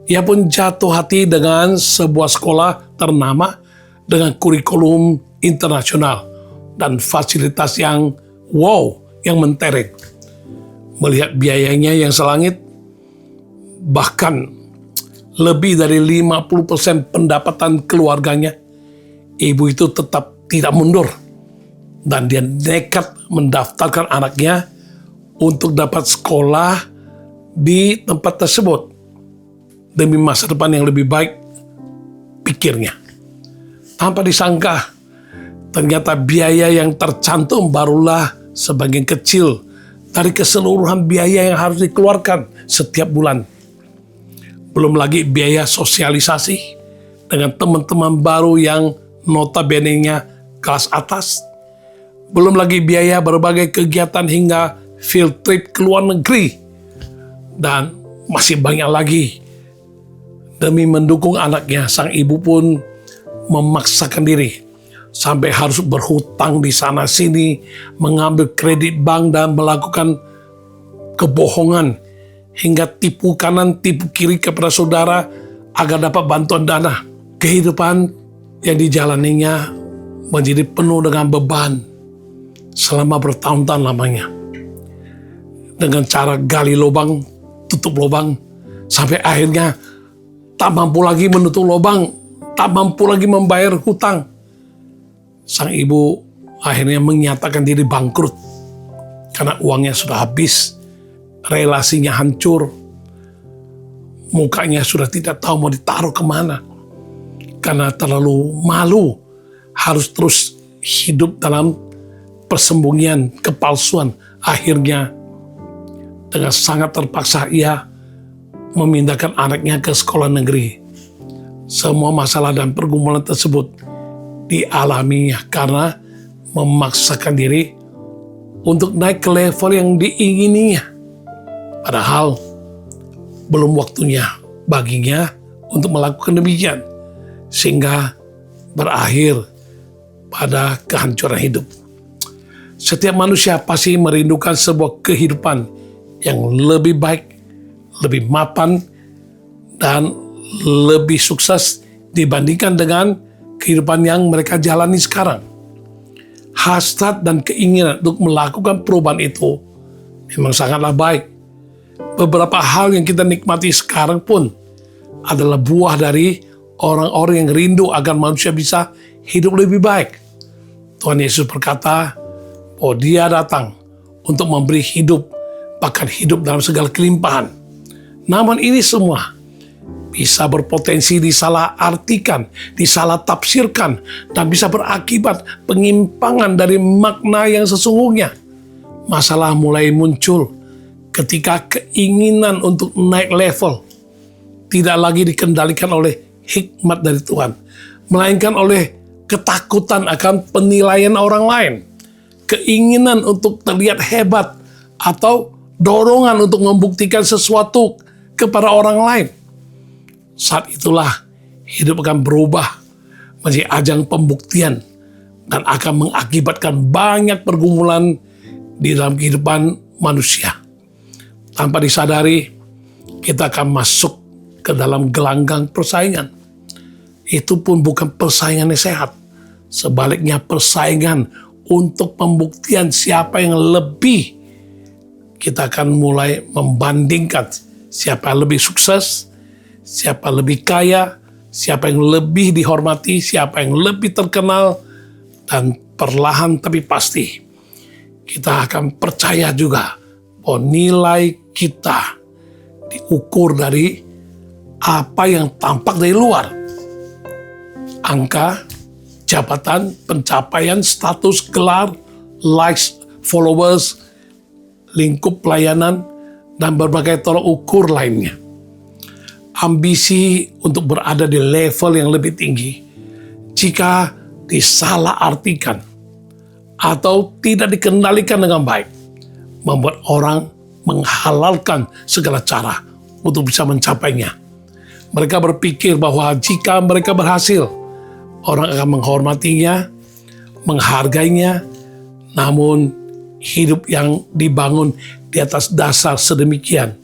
ia pun jatuh hati dengan sebuah sekolah ternama dengan kurikulum internasional dan fasilitas yang wow, yang mentereng. Melihat biayanya yang selangit, bahkan lebih dari 50% pendapatan keluarganya, ibu itu tetap tidak mundur. Dan dia nekat mendaftarkan anaknya untuk dapat sekolah di tempat tersebut demi masa depan yang lebih baik, pikirnya. Tanpa disangka, ternyata biaya yang tercantum barulah sebagian kecil dari keseluruhan biaya yang harus dikeluarkan setiap bulan. Belum lagi biaya sosialisasi dengan teman-teman baru yang notabene-nya kelas atas. Belum lagi biaya berbagai kegiatan hingga field trip ke luar negeri. Dan masih banyak lagi. Demi mendukung anaknya, sang ibu pun memaksakan diri sampai harus berhutang di sana sini, mengambil kredit bank dan melakukan kebohongan hingga tipu kanan tipu kiri kepada saudara agar dapat bantuan dana. Kehidupan yang dijalaninya menjadi penuh dengan beban selama bertahun-tahun lamanya. Dengan cara gali lubang, tutup lubang, sampai akhirnya tak mampu lagi menutup lubang, tak mampu lagi membayar hutang. Sang ibu akhirnya menyatakan diri bangkrut karena uangnya sudah habis, relasinya hancur, mukanya sudah tidak tahu mau ditaruh kemana. Karena terlalu malu harus terus hidup dalam persembunyian, kepalsuan. Akhirnya dengan sangat terpaksa ia memindahkan anaknya ke sekolah negeri. Semua masalah dan pergumulan tersebut dialaminya karena memaksakan diri untuk naik ke level yang diingininya. Padahal belum waktunya baginya untuk melakukan demikian, sehingga berakhir pada kehancuran hidup. Setiap manusia pasti merindukan sebuah kehidupan yang lebih baik, lebih mapan, dan lebih sukses dibandingkan dengan kehidupan yang mereka jalani sekarang. Hasrat dan keinginan untuk melakukan perubahan itu memang sangatlah baik. Beberapa hal yang kita nikmati sekarang pun adalah buah dari orang-orang yang rindu agar manusia bisa hidup lebih baik. Tuhan Yesus berkata bahwa Dia datang untuk memberi hidup, bahkan hidup dalam segala kelimpahan. Namun ini semua bisa berpotensi disalahartikan, disalah tafsirkan, dan bisa berakibat penyimpangan dari makna yang sesungguhnya. masalah mulai muncul ketika keinginan untuk naik level tidak lagi dikendalikan oleh hikmat dari Tuhan, melainkan oleh ketakutan akan penilaian orang lain, keinginan untuk terlihat hebat, atau dorongan untuk membuktikan sesuatu kepada orang lain. Saat itulah hidup akan berubah menjadi ajang pembuktian dan akan mengakibatkan banyak pergumulan di dalam kehidupan manusia. Tanpa disadari, kita akan masuk ke dalam gelanggang persaingan. Itu pun bukan persaingan yang sehat. Sebaliknya persaingan untuk pembuktian siapa yang lebih. Kita akan mulai membandingkan siapa yang lebih sukses, siapa yang lebih kaya, siapa yang lebih dihormati, siapa yang lebih terkenal, dan perlahan tapi pasti kita akan percaya juga bahwa nilai kita diukur dari apa yang tampak dari luar. Angka, jabatan, pencapaian, status, gelar, likes, followers, lingkup pelayanan, dan berbagai tolak ukur lainnya. Ambisi untuk berada di level yang lebih tinggi, jika disalahartikan atau tidak dikendalikan dengan baik, membuat orang menghalalkan segala cara untuk bisa mencapainya. Mereka berpikir bahwa jika mereka berhasil, orang akan menghormatinya, menghargainya, namun hidup yang dibangun di atas dasar sedemikian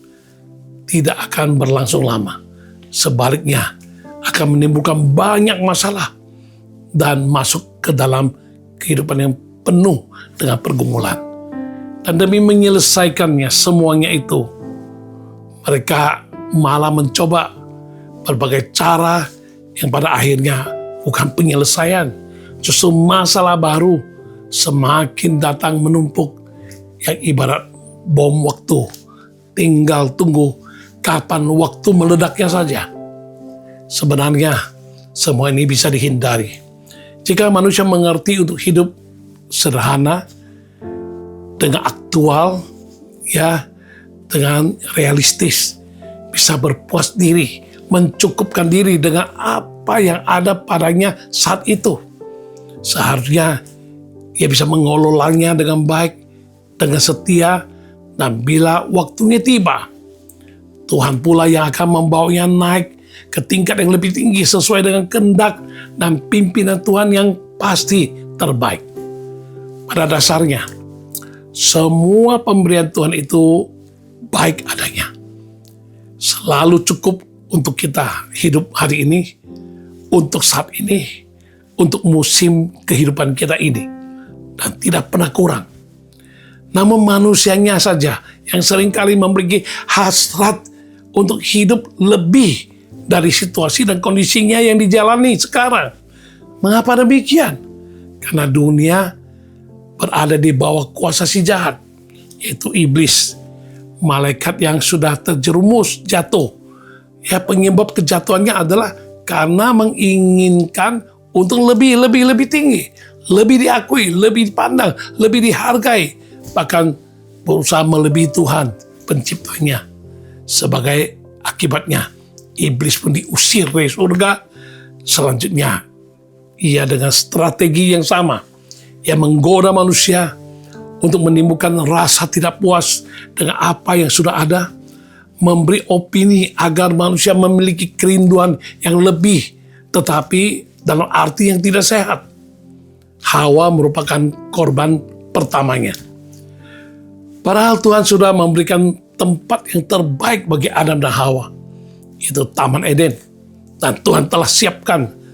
tidak akan berlangsung lama. Sebaliknya, akan menimbulkan banyak masalah dan masuk ke dalam kehidupan yang penuh dengan pergumulan. Dan demi menyelesaikannya semuanya itu, mereka malah mencoba berbagai cara yang pada akhirnya bukan penyelesaian, justru masalah baru semakin datang menumpuk yang ibarat bom waktu. Tinggal tunggu kapan waktu meledaknya saja. Sebenarnya semua ini bisa dihindari jika manusia mengerti untuk hidup sederhana, dengan aktual, dengan realistis, bisa berpuas diri, mencukupkan diri dengan apa yang ada padanya saat itu. Seharusnya ia bisa mengelolanya dengan baik, dengan setia, dan bila waktunya tiba, Tuhan pula yang akan membawanya naik ke tingkat yang lebih tinggi sesuai dengan kehendak dan pimpinan Tuhan yang pasti terbaik. Pada dasarnya, semua pemberian Tuhan itu baik adanya. Selalu cukup untuk kita hidup hari ini, untuk saat ini, untuk musim kehidupan kita ini, dan tidak pernah kurang. Namun manusianya saja yang seringkali memiliki hasrat untuk hidup lebih dari situasi dan kondisinya yang dijalani sekarang. Mengapa demikian? Karena dunia berada di bawah kuasa si jahat, yaitu iblis, malaikat yang sudah terjerumus jatuh. Penyebab kejatuhannya adalah karena menginginkan untuk lebih tinggi, lebih diakui, lebih dipandang, lebih dihargai, bahkan berusaha melebihi Tuhan penciptanya. Sebagai akibatnya, iblis pun diusir dari surga. Selanjutnya, ia dengan strategi yang sama, ia menggoda manusia untuk menimbulkan rasa tidak puas dengan apa yang sudah ada, memberi opini agar manusia memiliki kerinduan yang lebih, tetapi dalam arti yang tidak sehat. Hawa merupakan korban pertamanya. Padahal Tuhan sudah memberikan tempat yang terbaik bagi Adam dan Hawa, itu Taman Eden. Dan Tuhan telah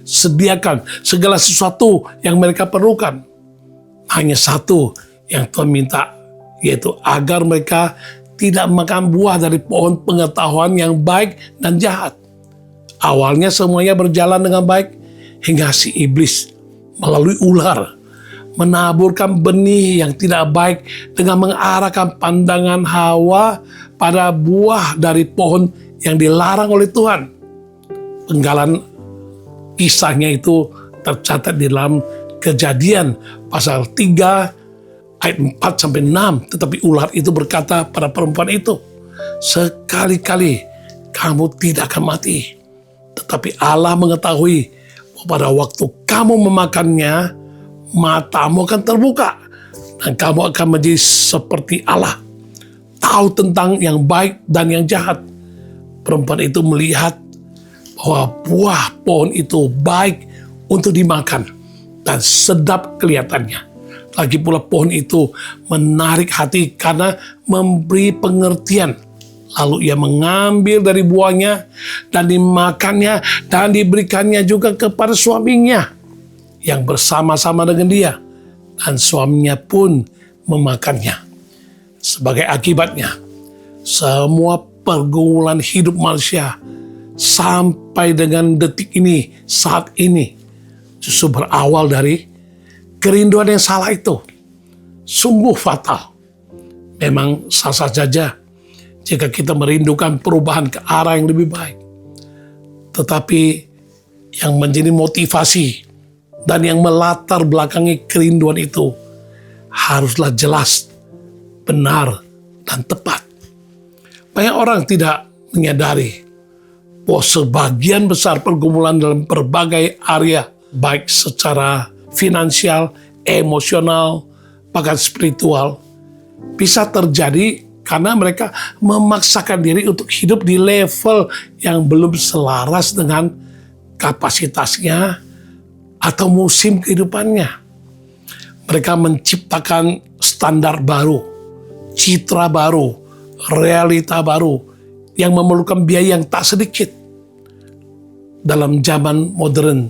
sediakan segala sesuatu yang mereka perlukan. Hanya satu yang Tuhan minta, yaitu agar mereka tidak makan buah dari pohon pengetahuan yang baik dan jahat. Awalnya semuanya berjalan dengan baik, hingga si iblis melalui ular menaburkan benih yang tidak baik dengan mengarahkan pandangan Hawa pada buah dari pohon yang dilarang oleh Tuhan. Penggalan kisahnya itu tercatat di dalam Kejadian pasal 3 ayat 4-6, tetapi ular itu berkata pada perempuan itu, sekali-kali kamu tidak akan mati. Tetapi Allah mengetahui bahwa pada waktu kamu memakannya, matamu akan terbuka dan kamu akan menjadi seperti Allah, tahu tentang yang baik dan yang jahat. Perempuan itu melihat bahwa buah pohon itu baik untuk dimakan dan sedap kelihatannya. Lagi pula pohon itu menarik hati karena memberi pengertian. Lalu ia mengambil dari buahnya dan dimakannya dan diberikannya juga kepada suaminya yang bersama-sama dengan dia. Dan suaminya pun memakannya. Sebagai akibatnya, semua pergumulan hidup manusia sampai dengan detik ini, saat ini, justru berawal dari kerinduan yang salah itu. Sungguh fatal. Memang sah-sah saja jika kita merindukan perubahan ke arah yang lebih baik. Tetapi yang menjadi motivasi dan yang melatar belakangi kerinduan itu haruslah jelas, benar, dan tepat. Banyak orang tidak menyadari bahwa sebagian besar pergumulan dalam berbagai area, baik secara finansial, emosional, bahkan spiritual, bisa terjadi karena mereka memaksakan diri untuk hidup di level yang belum selaras dengan kapasitasnya atau musim kehidupannya. Mereka menciptakan standar baru, citra baru, realita baru yang memerlukan biaya yang tak sedikit. Dalam zaman modern,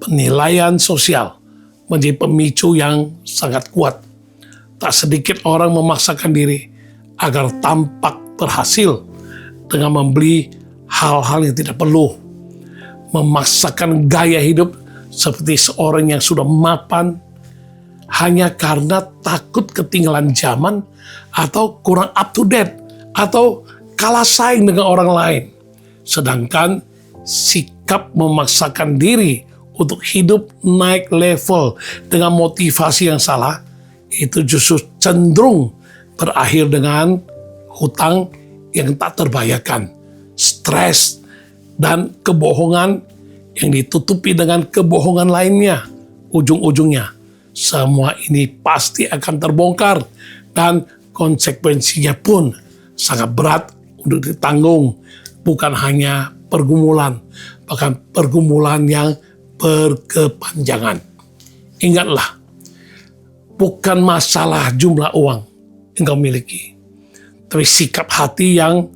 penilaian sosial menjadi pemicu yang sangat kuat. Tak sedikit orang memaksakan diri agar tampak berhasil dengan membeli hal-hal yang tidak perlu, memaksakan gaya hidup seperti seorang yang sudah mapan hanya karena takut ketinggalan zaman atau kurang up to date atau kalah saing dengan orang lain. Sedangkan sikap memaksakan diri untuk hidup naik level dengan motivasi yang salah itu justru cenderung berakhir dengan hutang yang tak terbayarkan, stres, dan kebohongan yang ditutupi dengan kebohongan lainnya. Ujung-ujungnya semua ini pasti akan terbongkar dan konsekuensinya pun sangat berat untuk ditanggung. Bukan hanya pergumulan, bahkan pergumulan yang berkepanjangan. Ingatlah, bukan masalah jumlah uang yang kau miliki, tapi sikap hati yang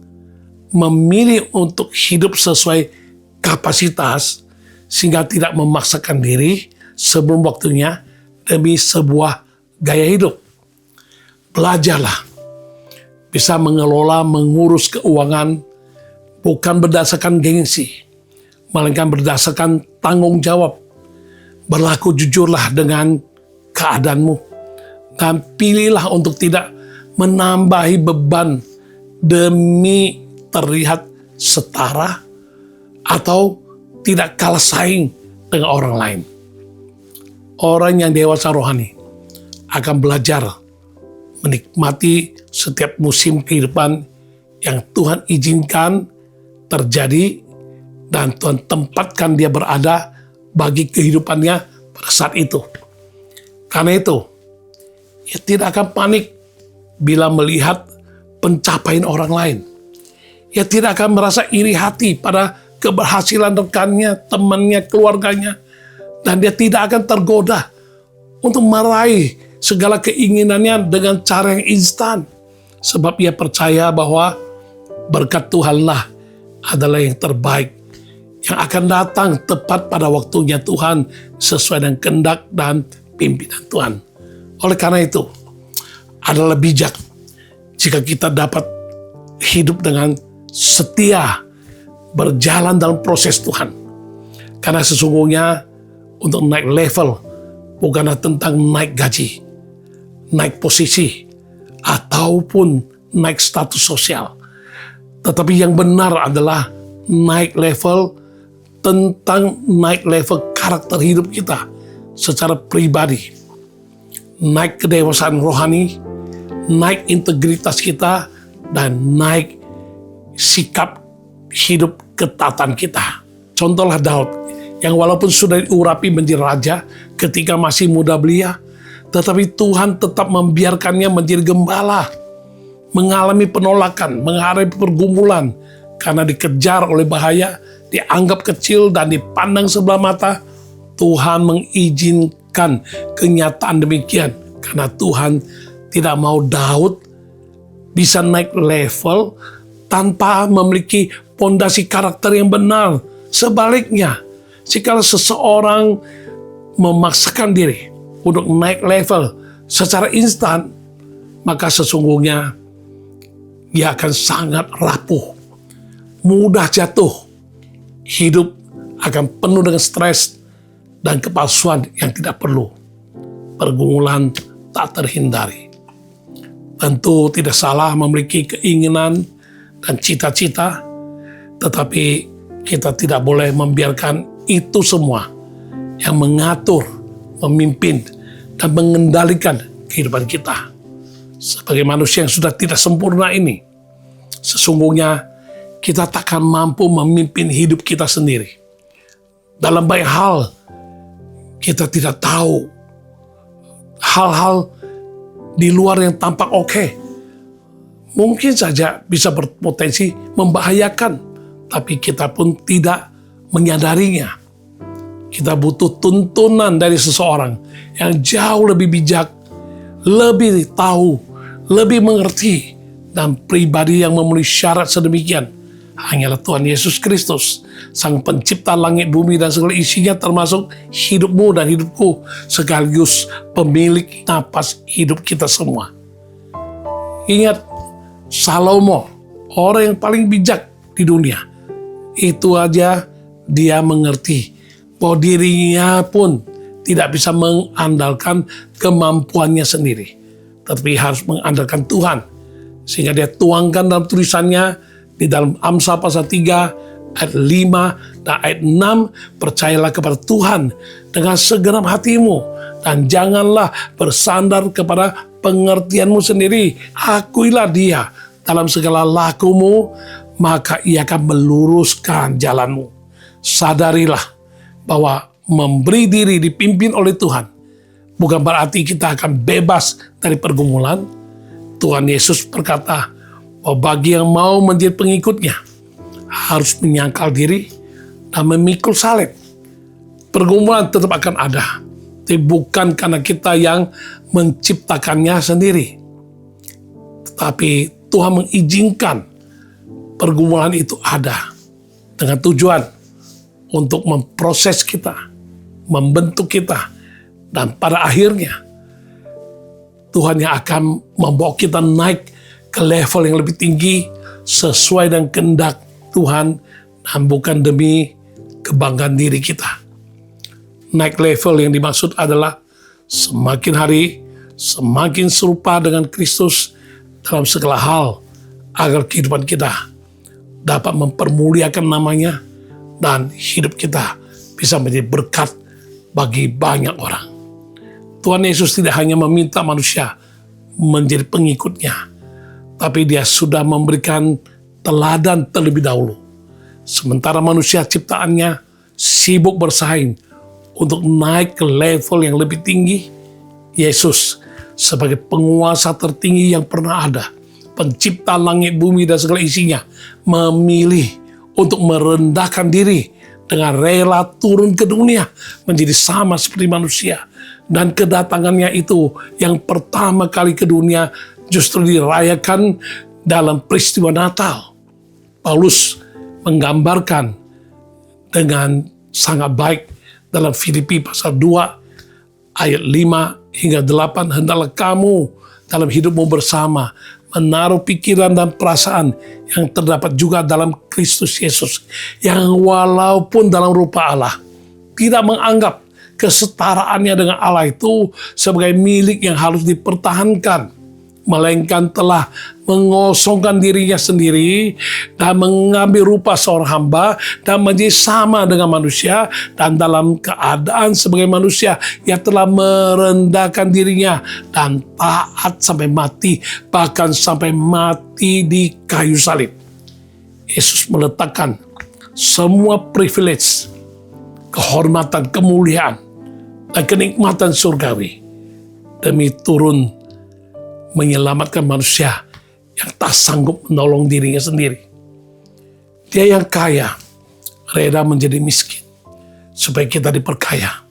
memilih untuk hidup sesuai kapasitas sehingga tidak memaksakan diri sebelum waktunya demi sebuah gaya hidup. Belajarlah bisa mengelola, mengurus keuangan bukan berdasarkan gengsi, melainkan berdasarkan tanggung jawab. Berlaku jujurlah dengan keadaanmu dan pilihlah untuk tidak menambahi beban demi terlihat setara atau tidak kalah saing dengan orang lain. Orang yang dewasa rohani akan belajar menikmati setiap musim kehidupan yang Tuhan izinkan terjadi dan Tuhan tempatkan dia berada bagi kehidupannya pada saat itu. Karena itu, ia tidak akan panik bila melihat pencapaian orang lain. Ia tidak akan merasa iri hati pada keberhasilan rekannya, temannya, keluarganya. Dan dia tidak akan tergoda untuk meraih segala keinginannya dengan cara yang instan. Sebab ia percaya bahwa berkat Tuhanlah adalah yang terbaik, yang akan datang tepat pada waktunya Tuhan sesuai dengan kehendak dan pimpinan Tuhan. Oleh karena itu, adalah bijak jika kita dapat hidup dengan setia, berjalan dalam proses Tuhan. Karena sesungguhnya untuk naik level bukanlah tentang naik gaji, naik posisi, ataupun naik status sosial. Tetapi yang benar adalah naik level tentang naik level karakter hidup kita secara pribadi. naik kedewasaan rohani, naik integritas kita, dan naik sikap hidup ketaatan kita. Contohlah Daud, yang walaupun sudah diurapi menjadi raja ketika masih muda belia, tetapi Tuhan tetap membiarkannya menjadi gembala, mengalami penolakan, menghadapi pergumulan, karena dikejar oleh bahaya, dianggap kecil dan dipandang sebelah mata. Tuhan mengizinkan kenyataan demikian, karena Tuhan tidak mau Daud bisa naik level tanpa memiliki pondasi karakter yang benar. Sebaliknya, jika seseorang memaksakan diri untuk naik level secara instan, maka sesungguhnya ia akan sangat rapuh, mudah jatuh, hidup akan penuh dengan stres dan kepalsuan yang tidak perlu. Pergumulan tak terhindari. Tentu tidak salah memiliki keinginan dan cita-cita, tetapi kita tidak boleh membiarkan itu semua yang mengatur, memimpin, dan mengendalikan kehidupan kita. Sebagai manusia yang sudah tidak sempurna ini, sesungguhnya kita takkan mampu memimpin hidup kita sendiri. Dalam banyak hal, kita tidak tahu hal-hal di luar yang tampak oke. Mungkin saja bisa berpotensi membahayakan, tapi kita pun tidak menyadarinya. Kita butuh tuntunan dari seseorang yang jauh lebih bijak, lebih tahu, lebih mengerti, dan pribadi yang memenuhi syarat sedemikian hanyalah Tuhan Yesus Kristus, Sang Pencipta langit bumi dan segala isinya, termasuk hidupmu dan hidupku, sekaligus pemilik napas hidup kita semua. Ingat, Salomo, orang yang paling bijak di dunia, itu aja dia mengerti bahwa dirinya pun tidak bisa mengandalkan kemampuannya sendiri, tapi harus mengandalkan Tuhan. Sehingga dia tuangkan dalam tulisannya di dalam Amsal pasal 3 ayat 5 dan ayat 6, percayalah kepada Tuhan dengan segenap hatimu dan janganlah bersandar kepada pengertianmu sendiri. Akuilah dia dalam segala lakumu, maka ia akan meluruskan jalanmu. Sadarilah bahwa memberi diri dipimpin oleh Tuhan bukan berarti kita akan bebas dari pergumulan. Tuhan Yesus berkata bahwa bagi yang mau menjadi pengikutnya harus menyangkal diri dan memikul salib. Pergumulan tetap akan ada, tapi bukan karena kita yang menciptakannya sendiri, tetapi Tuhan mengizinkan pergumulan itu ada dengan tujuan untuk memproses kita, membentuk kita, dan pada akhirnya Tuhan yang akan membawa kita naik ke level yang lebih tinggi sesuai dengan kehendak Tuhan dan bukan demi kebanggaan diri kita. Naik level yang dimaksud adalah semakin hari semakin serupa dengan Kristus dalam segala hal, agar kehidupan kita dapat mempermuliakan namanya dan hidup kita bisa menjadi berkat bagi banyak orang. Tuhan Yesus tidak hanya meminta manusia menjadi pengikutnya, tapi dia sudah memberikan teladan terlebih dahulu. Sementara manusia ciptaannya sibuk bersaing untuk naik ke level yang lebih tinggi, Yesus sebagai penguasa tertinggi yang pernah ada, pencipta langit bumi dan segala isinya, memilih untuk merendahkan diri dengan rela turun ke dunia menjadi sama seperti manusia. Dan kedatangannya itu yang pertama kali ke dunia justru dirayakan dalam peristiwa Natal. Paulus menggambarkan dengan sangat baik dalam Filipi pasal 2 ayat 5 hingga 8, hendaklah kamu dalam hidupmu bersama menaruh pikiran dan perasaan yang terdapat juga dalam Kristus Yesus, yang walaupun dalam rupa Allah tidak menganggap kesetaraannya dengan Allah itu sebagai milik yang harus dipertahankan, melainkan telah mengosongkan dirinya sendiri dan mengambil rupa seorang hamba dan menjadi sama dengan manusia, dan dalam keadaan sebagai manusia ia telah merendahkan dirinya dan taat sampai mati, bahkan sampai mati di kayu salib. Yesus meletakkan semua privilege, kehormatan, kemuliaan, dan kenikmatan surgawi demi turun menyelamatkan manusia yang tak sanggup menolong dirinya sendiri. Dia yang kaya rela menjadi miskin supaya kita diperkaya.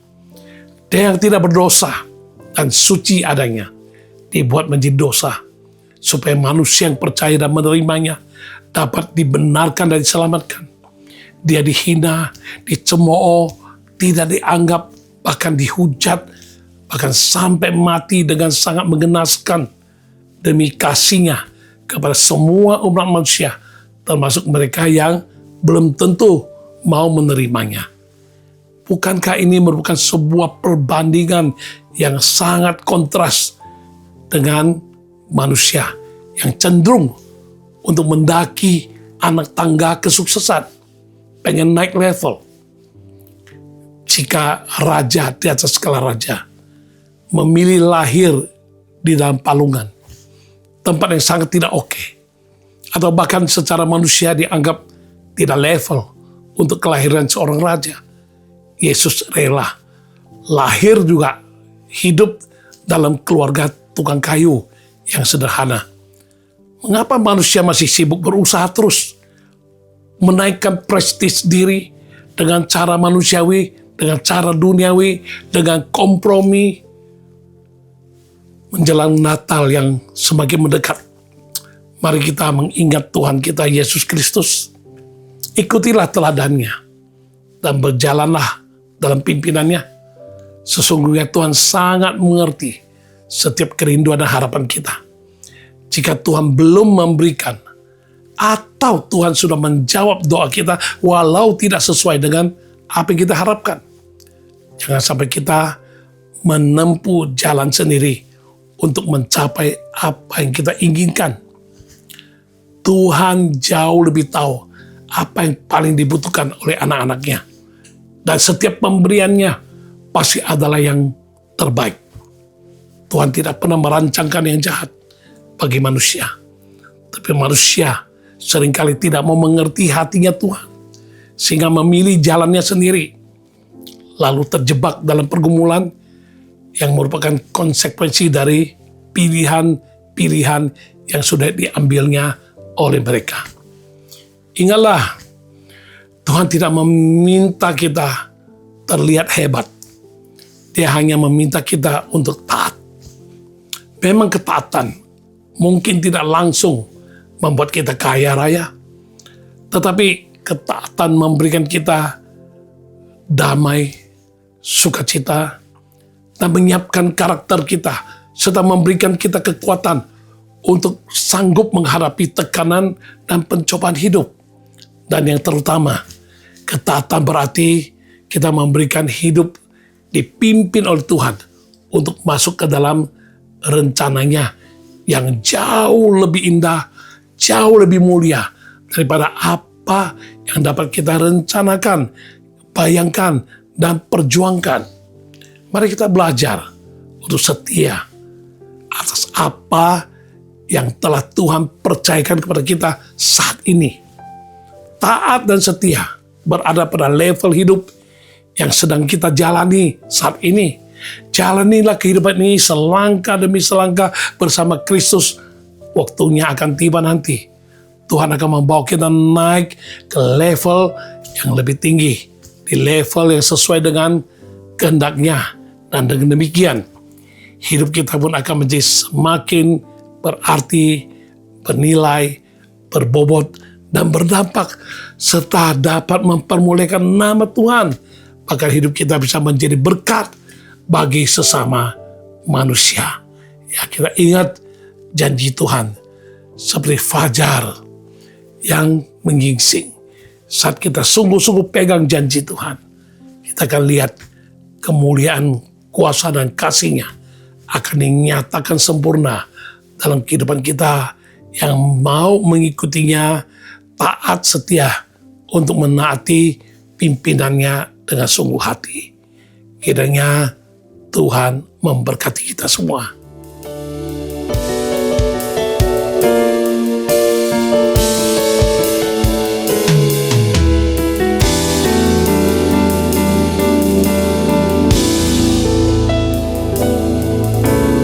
Dia yang tidak berdosa dan suci adanya dibuat menjadi dosa supaya manusia yang percaya dan menerimanya dapat dibenarkan dan diselamatkan. Dia dihina, dicemooh, tidak dianggap, bahkan dihujat, bahkan sampai mati dengan sangat mengenaskan demi kasihnya kepada semua umat manusia, termasuk mereka yang belum tentu mau menerimanya. Bukankah ini merupakan sebuah perbandingan yang sangat kontras dengan manusia yang cenderung untuk mendaki anak tangga kesuksesan, pengen naik level. Jika raja di atas skala raja memilih lahir di dalam palungan, tempat yang sangat tidak oke, atau bahkan secara manusia dianggap tidak level untuk kelahiran seorang raja, Yesus rela lahir juga hidup dalam keluarga tukang kayu yang sederhana. Mengapa manusia masih sibuk berusaha terus menaikkan prestis diri dengan cara manusiawi, dengan cara duniawi, dengan kompromi? Menjelang Natal yang semakin mendekat, mari kita mengingat Tuhan kita Yesus Kristus. Ikutilah teladannya dan berjalanlah dalam pimpinannya. Sesungguhnya Tuhan sangat mengerti setiap kerinduan dan harapan kita. Jika Tuhan belum memberikan, atau Tuhan sudah menjawab doa kita walau tidak sesuai dengan apa yang kita harapkan, jangan sampai kita menempuh jalan sendiri untuk mencapai apa yang kita inginkan. Tuhan jauh lebih tahu apa yang paling dibutuhkan oleh anak-anaknya. Dan setiap pemberiannya pasti adalah yang terbaik. Tuhan tidak pernah merancangkan yang jahat bagi manusia. Tapi manusia seringkali tidak mau mengerti hatinya Tuhan, sehingga memilih jalannya sendiri, lalu terjebak dalam pergumulan yang merupakan konsekuensi dari pilihan-pilihan yang sudah diambilnya oleh mereka. Ingatlah, Tuhan tidak meminta kita terlihat hebat. Dia hanya meminta kita untuk taat. Memang ketaatan mungkin tidak langsung membuat kita kaya raya, tetapi ketaatan memberikan kita damai, sukacita, dan menyiapkan karakter kita, serta memberikan kita kekuatan untuk sanggup menghadapi tekanan dan pencobaan hidup. Dan yang terutama, ketaatan berarti kita memberikan hidup dipimpin oleh Tuhan untuk masuk ke dalam rencananya yang jauh lebih indah, jauh lebih mulia daripada apa yang dapat kita rencanakan, bayangkan, dan perjuangkan. Mari kita belajar untuk setia atas apa yang telah Tuhan percayakan kepada kita saat ini. Taat dan setia berada pada level hidup yang sedang kita jalani saat ini. Jalanilah kehidupan ini selangkah demi selangkah bersama Kristus. Waktunya akan tiba nanti. Tuhan akan membawa kita naik ke level yang lebih tinggi, di level yang sesuai dengan kehendaknya. Dan dengan demikian, hidup kita pun akan menjadi semakin berarti, bernilai, berbobot, dan berdampak, serta dapat mempermuliakan nama Tuhan. Agar hidup kita bisa menjadi berkat bagi sesama manusia. Ya, kita ingat janji Tuhan seperti fajar yang menyingsing. Saat kita sungguh-sungguh pegang janji Tuhan, kita akan lihat kemuliaan, kuasa, dan kasih-Nya akan dinyatakan sempurna dalam kehidupan kita, yang mau mengikutinya, taat setia untuk menaati pimpinannya dengan sungguh hati. Kiranya Tuhan memberkati kita semua.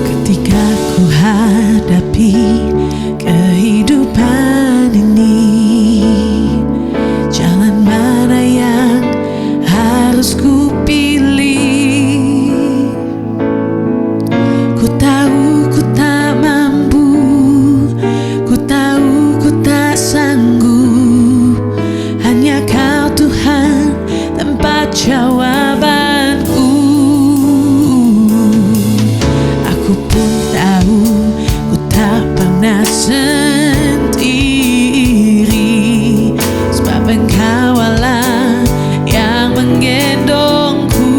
Ketika ku hadapi kehidupan ini, jalan mana yang harus ku pilih? Ku tahu ku tak mampu, ku tahu ku tak sanggup. Hanya Kau Tuhan tempat jawabanku. Aku pun tahu ku tak pernah sendiri, sebab Engkau Allah yang menggendongku.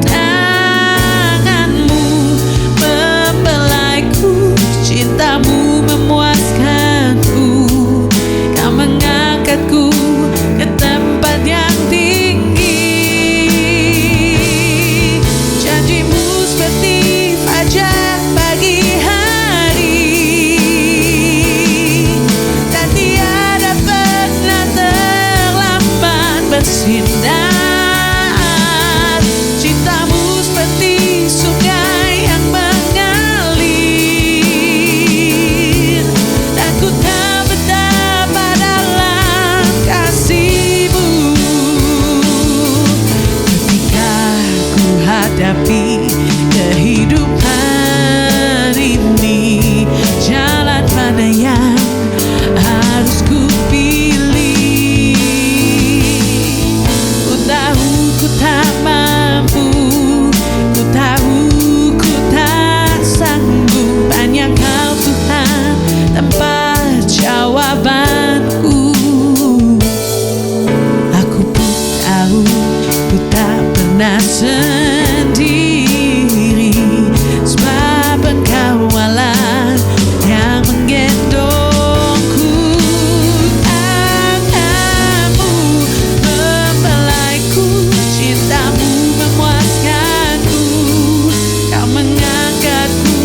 Tanganmu membelaiku, cintamu memuaskanku. Kau mengangkatku ke tempat yang tinggi. Janjimu seperti fajar pagi hari, dan tiada pernah terlambat bersinar. Cintamu seperti sungai yang mengalir, dan ku tak betapa dalam kasih-Mu. Ketika ku hadapi kehidupan ini, jalan mana yang harus ku pilih? Ku tahu ku tak mampu, ku tahu ku tak sanggup. Hanya Kau Tuhan tempat jawabanku. Aku pun tahu ku tak pernah sendiri, sebab Engkau Allah yang menggendongku. Tanganmu membelaiku, cintamu memuaskanku. Kau mengangkatku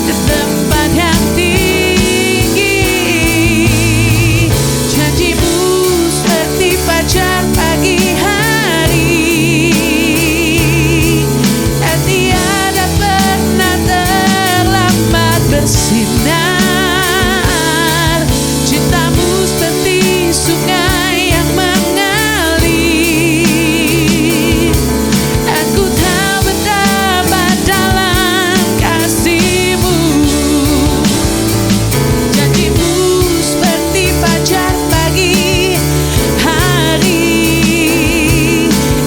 ke tempat yang tinggi. Janjimu seperti fajar pagi hari, dan tiada pernah terlambat bersinar. Cintamu seperti sungai yang mengalir, dan ku tahu betapa dalam kasih-Mu. Janjimu seperti fajar pagi hari,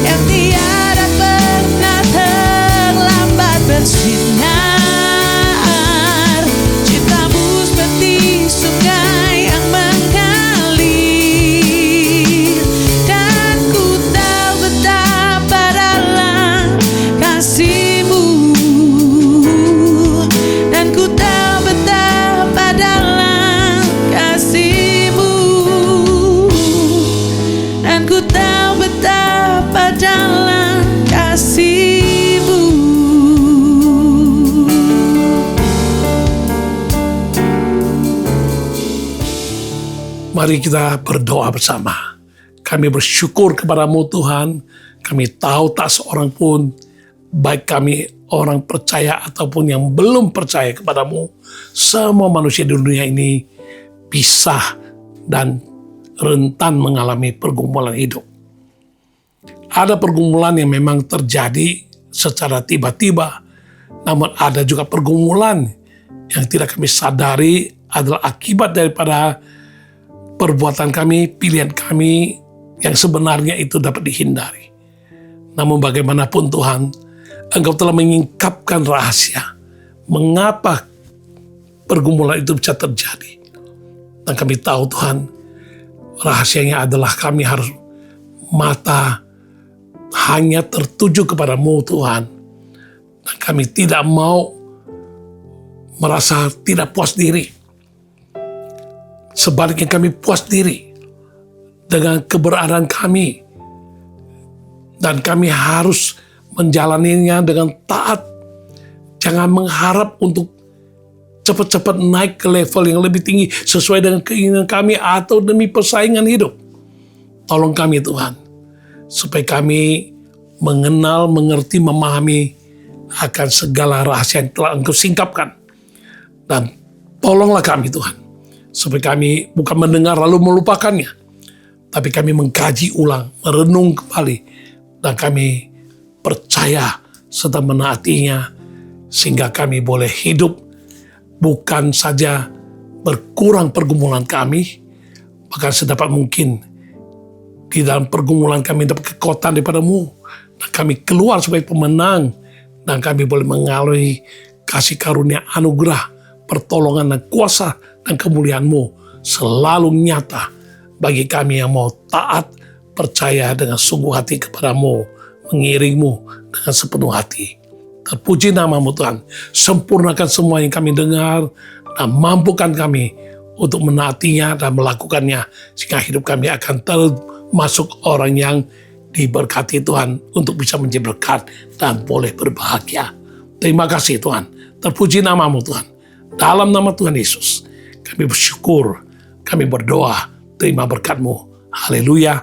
yang tiada pernah terlambat bersinar. Cintamu seperti sungai yang mengalir, dan ku tahu betapa dalam kasih-Mu. Dan ku tahu betapa dalam kasih-Mu. Dan ku tahu betapa dalam kasih-Mu. Mari kita berdoa bersama. Kami bersyukur kepada-Mu Tuhan. Kami tahu tak seorang pun, baik kami orang percaya ataupun yang belum percaya kepada-Mu, semua manusia di dunia ini pisah dan rentan mengalami pergumulan hidup. Ada pergumulan yang memang terjadi secara tiba-tiba, namun ada juga pergumulan yang tidak kami sadari adalah akibat daripada perbuatan kami, pilihan kami yang sebenarnya itu dapat dihindari. Namun bagaimanapun Tuhan, Engkau telah menyingkapkan rahasia mengapa pergumulan itu bisa terjadi. Dan kami tahu Tuhan, rahasianya adalah kami harus mata hanya tertuju kepada-Mu Tuhan. Dan kami tidak mau merasa tidak puas diri. Sebaliknya kami puas diri dengan keberadaan kami. Dan kami harus menjalaninya dengan taat. Jangan mengharap untuk cepat-cepat naik ke level yang lebih tinggi sesuai dengan keinginan kami atau demi persaingan hidup. Tolong kami Tuhan, supaya kami mengenal, mengerti, memahami akan segala rahasia yang telah Engkau singkapkan. Dan tolonglah kami Tuhan, supaya kami bukan mendengar lalu melupakannya, tapi kami mengkaji ulang, merenung kembali, dan kami percaya serta menaatinya, sehingga kami boleh hidup bukan saja berkurang pergumulan kami, bahkan sedapat mungkin di dalam pergumulan kami dapat kekuatan daripada-Mu, dan kami keluar sebagai pemenang, dan kami boleh mengalami kasih karunia anugerah, pertolongan dan kuasa dan kemuliaan-Mu selalu nyata bagi kami yang mau taat, percaya dengan sungguh hati kepada-Mu, mengiring-Mu dengan sepenuh hati. Terpuji nama-Mu Tuhan, sempurnakan semua yang kami dengar dan mampukan kami untuk menaatinya dan melakukannya, sehingga hidup kami akan termasuk orang yang diberkati Tuhan untuk bisa menjadi berkat dan boleh berbahagia. Terima kasih Tuhan, terpuji nama-Mu Tuhan. Dalam nama Tuhan Yesus, kami bersyukur, kami berdoa, terima berkat-Mu. Haleluya,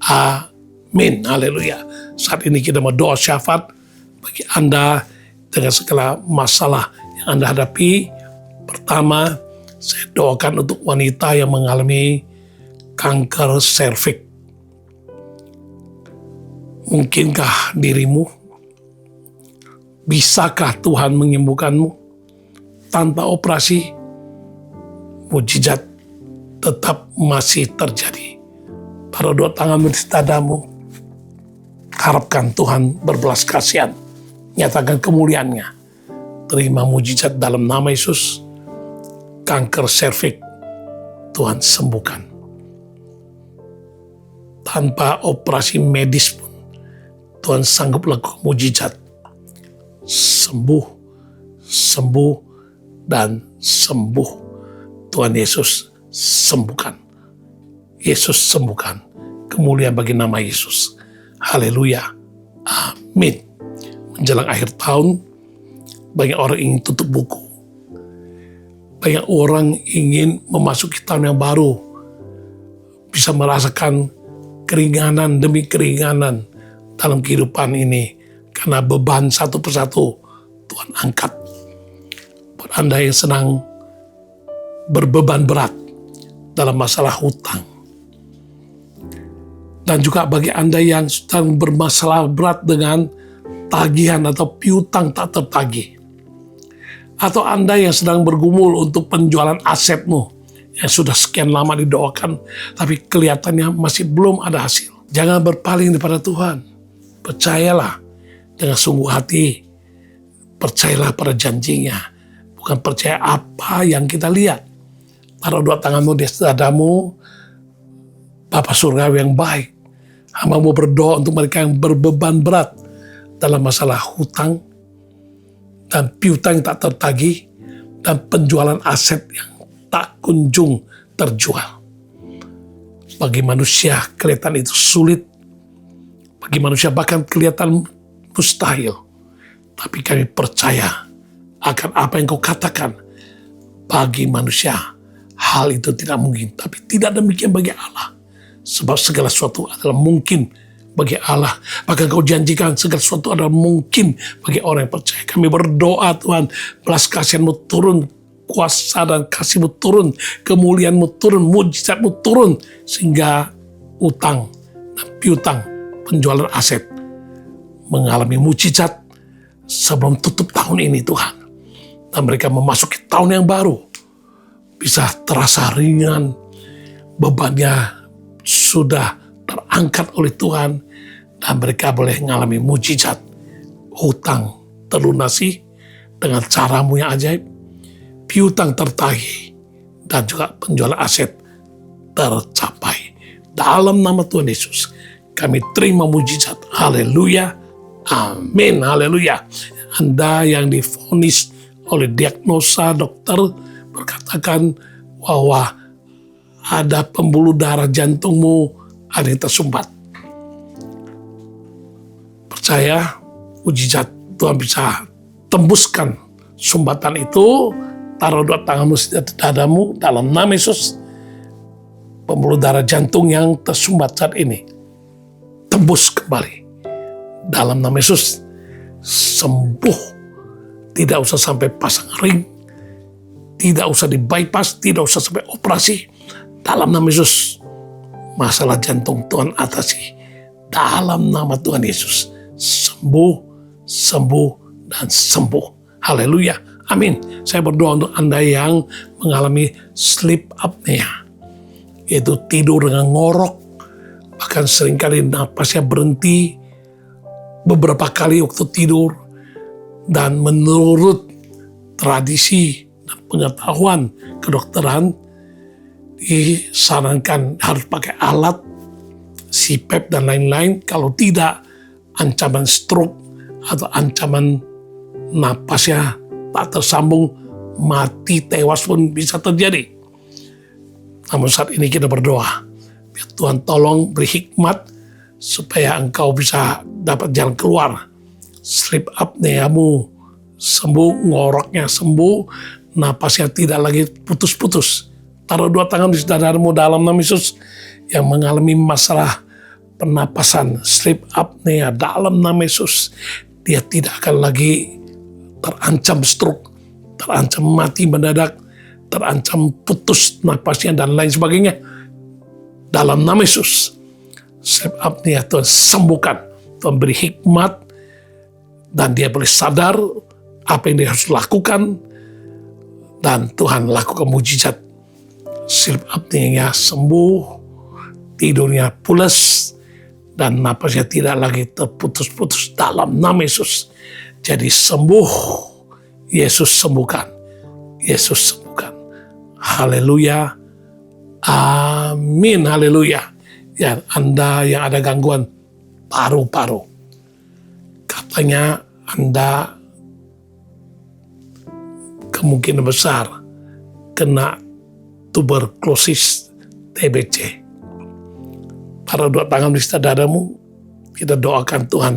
amin, haleluya. Saat ini kita mau doa syafaat bagi Anda dengan segala masalah yang Anda hadapi. Pertama, saya doakan untuk wanita yang mengalami kanker serviks. Mungkinkah dirimu? Bisakah Tuhan menyembuhkanmu tanpa operasi? Mujizat tetap masih terjadi. Taruh dua tanganmu di dadamu. Harapkan Tuhan berbelas kasihan. Nyatakan kemuliaan-Nya. Terima mujizat dalam nama Yesus. Kanker serviks Tuhan sembuhkan. Tanpa operasi medis pun Tuhan sanggup lakukan mujizat. Sembuh, sembuh, dan sembuh. Tuhan Yesus sembuhkan. Yesus sembuhkan. Kemuliaan bagi nama Yesus. Haleluya. Amin. Menjelang akhir tahun, banyak orang ingin tutup buku. Banyak orang ingin memasuki tahun yang baru. Bisa merasakan keringanan demi keringanan dalam kehidupan ini. Karena beban satu persatu Tuhan angkat. Buat Anda yang sedang berbeban berat dalam masalah hutang. Dan juga bagi Anda yang sedang bermasalah berat dengan tagihan atau piutang tak tertagih. Atau Anda yang sedang bergumul untuk penjualan asetmu yang sudah sekian lama didoakan, tapi kelihatannya masih belum ada hasil. Jangan berpaling daripada Tuhan. Percayalah dengan sungguh hati. Percayalah pada janjinya. Bukan percaya apa yang kita lihat. Taruh dua tanganmu di dadamu. Bapa Surgawi yang baik, hamba-Mu berdoa untuk mereka yang berbeban berat dalam masalah hutang dan piutang yang tak tertagih dan penjualan aset yang tak kunjung terjual. Bagi manusia kelihatan itu sulit, bagi manusia bahkan kelihatan mustahil, tapi kami percaya akan apa yang Kau katakan. Bagi manusia hal itu tidak mungkin, tapi tidak demikian bagi Allah. Sebab segala sesuatu adalah mungkin bagi Allah. Bahkan Kau janjikan segala sesuatu adalah mungkin bagi orang yang percaya. Kami berdoa Tuhan, belas kasihan-Mu turun, kuasa dan kasih-Mu turun, kemuliaan-Mu turun, mujizat-Mu turun, sehingga utang dan piutang, penjualan aset mengalami mujizat sebelum tutup tahun ini Tuhan. Dan mereka memasuki tahun yang baru, bisa terasa ringan, bebannya sudah terangkat oleh Tuhan, dan mereka boleh mengalami mujizat. Hutang terlunasi dengan cara-Mu yang ajaib, piutang tertagih, dan juga penjualan aset tercapai. Dalam nama Tuhan Yesus, kami terima mujizat. Haleluya, amin, haleluya. Anda yang divonis oleh diagnosa dokter berkatakan bahwa ada pembuluh darah jantungmu ada yang tersumbat. Percaya, mujizat Tuhan bisa tembuskan sumbatan itu. Taruh dua tanganmu di dadamu dalam nama Yesus. Pembuluh darah jantung yang tersumbat saat ini tembus kembali dalam nama Yesus. Sembuh, tidak usah sampai pasang ring, tidak usah di bypass, tidak usah sampai operasi. Dalam nama Yesus, masalah jantung Tuhan atasi dalam nama Tuhan Yesus. Sembuh, sembuh, dan sembuh. Haleluya, amin. Saya berdoa untuk Anda yang mengalami sleep apnea, yaitu tidur dengan ngorok, bahkan seringkali napasnya berhenti beberapa kali waktu tidur, dan menurut tradisi dan pengetahuan kedokteran disarankan harus pakai alat CPAP dan lain-lain. Kalau tidak, ancaman stroke atau ancaman napasnya tak tersambung, mati, tewas pun bisa terjadi. Namun saat ini kita berdoa, biar Tuhan tolong beri hikmat supaya engkau bisa dapat jalan keluar. Sleep apneamu sembuh, ngoroknya sembuh, napasnya tidak lagi putus-putus. Taruh dua tangan di dadamu dalam nama Yesus yang mengalami masalah pernapasan, sleep apnea dalam nama Yesus. Dia tidak akan lagi terancam stroke, terancam mati mendadak, terancam putus napasnya dan lain sebagainya. Dalam nama Yesus, sleep apnea Tuhan sembuhkan, Tuhan beri hikmat, dan dia boleh sadar apa yang dia harus lakukan, dan Tuhan lakukan mujizat. Sleep apnea sembuh, tidurnya pulas, dan napasnya tidak lagi terputus-putus dalam nama Yesus. Jadi sembuh, Yesus sembuhkan, Yesus sembuhkan. Haleluya, amin, haleluya. Ya, Anda yang ada gangguan paru-paru, katanya Anda kemungkinan besar kena tuberkulosis TBC. Taruh dua tangan di dadamu, kita doakan Tuhan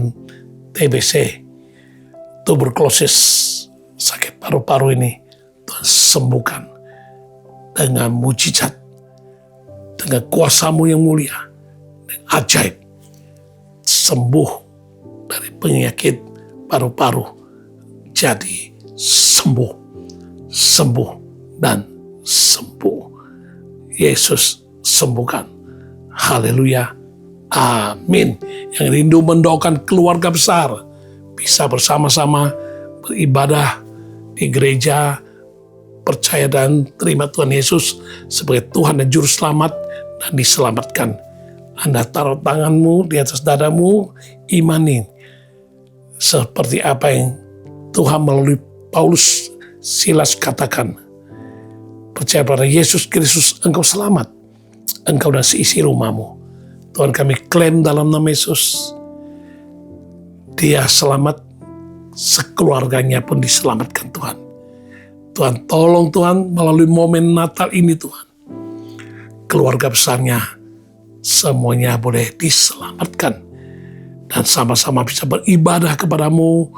TBC, tuberkulosis, sakit paru-paru ini Tuhan sembuhkan dengan mujizat, dengan kuasa-Mu yang mulia, dengan ajaib, sembuh dari penyakit paru-paru, jadi sembuh, sembuh, dan sembuh. Yesus sembuhkan. Haleluya, amin. Yang rindu mendoakan keluarga besar bisa bersama-sama beribadah di gereja, percaya dan terima Tuhan Yesus sebagai Tuhan dan Juru Selamat, dan diselamatkan. Anda taruh tanganmu di atas dadamu, imanin seperti apa yang Tuhan melalui Paulus Silas katakan. Percaya pada Yesus Kristus, engkau selamat, engkau dan seisi rumahmu. Tuhan, kami klaim dalam nama Yesus, dia selamat, sekeluarganya pun diselamatkan Tuhan. Tuhan, tolong Tuhan melalui momen Natal ini Tuhan, keluarga besarnya semuanya boleh diselamatkan dan sama-sama bisa beribadah kepadamu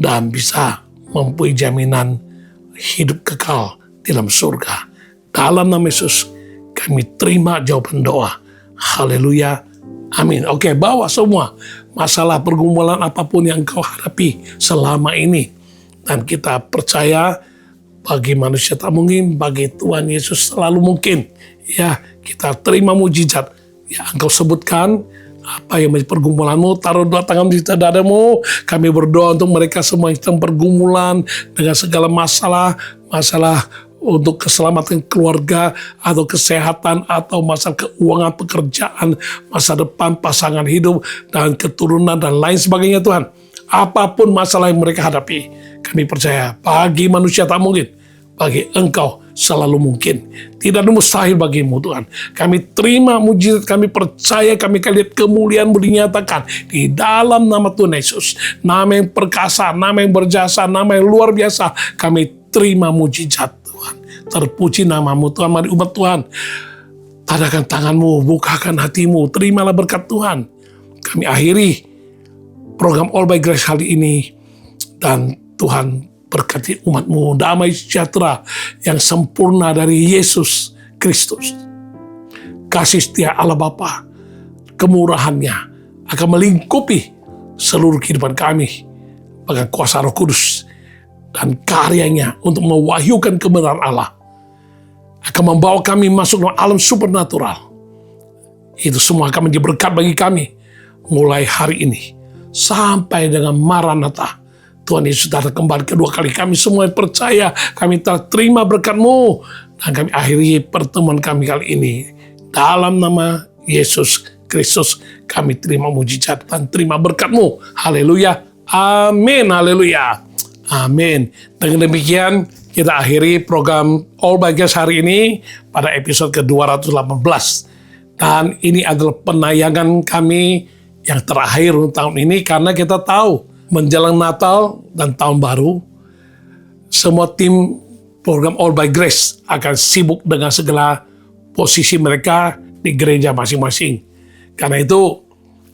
dan bisa mempunyai jaminan hidup kekal di dalam surga. Dalam nama Yesus kami terima jawaban doa. Haleluya, amin. Oke, bawa semua masalah pergumulan apapun yang kau hadapi selama ini, dan kita percaya bagi manusia tak mungkin, bagi Tuhan Yesus selalu mungkin. Ya, kita terima mujizat. Ya, engkau sebutkan apa yang menjadi pergumulanmu, taruh dua tangan di dadamu. Kami berdoa untuk mereka semua yang sedang pergumulan dengan segala masalah untuk keselamatan keluarga atau kesehatan atau masalah keuangan, pekerjaan, masa depan, pasangan hidup, dan keturunan dan lain sebagainya Tuhan. Apapun masalah yang mereka hadapi, kami percaya bagi manusia tak mungkin, bagi engkau selalu mungkin. Tidak ada mustahil bagimu Tuhan. Kami terima mujizat, kami percaya, kami lihat kemuliaan-Mu dinyatakan di dalam nama Tuhan Yesus. Nama yang perkasa, nama yang berjasa, nama yang luar biasa. Kami terima mujizat Tuhan. Terpuji nama-Mu Tuhan. Mari umat Tuhan, tadakan tangan-Mu, bukakan hatimu, terimalah berkat Tuhan. Kami akhiri program All by Grace kali ini, dan Tuhan berkati umat-Mu, damai sejahtera yang sempurna dari Yesus Kristus. Kasih setia Allah Bapa, kemurahan-Nya akan melingkupi seluruh kehidupan kami, bahkan kuasa Roh Kudus dan karya-Nya untuk mewahyukan kebenaran Allah akan membawa kami masuk dalam alam supernatural. Itu semua akan menjadi berkat bagi kami mulai hari ini sampai dengan Maranatha. Tuhan Yesus datang kembali kedua kali. Kami semua percaya, kami telah terima berkat-Mu, dan kami akhiri pertemuan kami kali ini. Dalam nama Yesus Kristus, kami terima mujizat dan terima berkat-Mu. Haleluya. Amin. Haleluya. Amin. Dengan demikian, kita akhiri program All by Grace hari ini pada episode ke-218. Dan ini adalah penayangan kami yang terakhir untuk tahun ini, karena kita tahu menjelang Natal dan Tahun Baru, semua tim program All by Grace akan sibuk dengan segala posisi mereka di gereja masing-masing. Karena itu,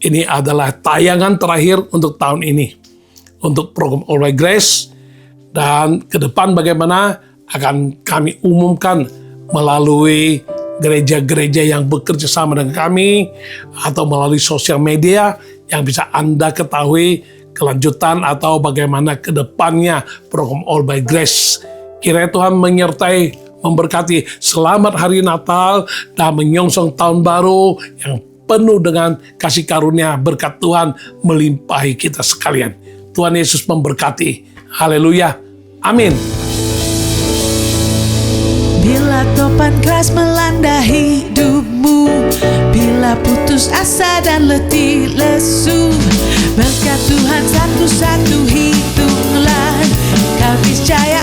ini adalah tayangan terakhir untuk tahun ini, untuk program All by Grace. Dan ke depan bagaimana akan kami umumkan melalui gereja-gereja yang bekerja sama dengan kami, atau melalui sosial media yang bisa Anda ketahui kelanjutan atau bagaimana ke depannya program All by Grace. Kiranya Tuhan menyertai, memberkati. Selamat Hari Natal dan menyongsong Tahun Baru yang penuh dengan kasih karunia berkat Tuhan melimpahi kita sekalian. Tuhan Yesus memberkati. Haleluya. Amin. Bila topan keras melanda hidupmu, bila putus asa dan letih lesu, berkat Tuhan satu-satu hitunglah, kau niscaya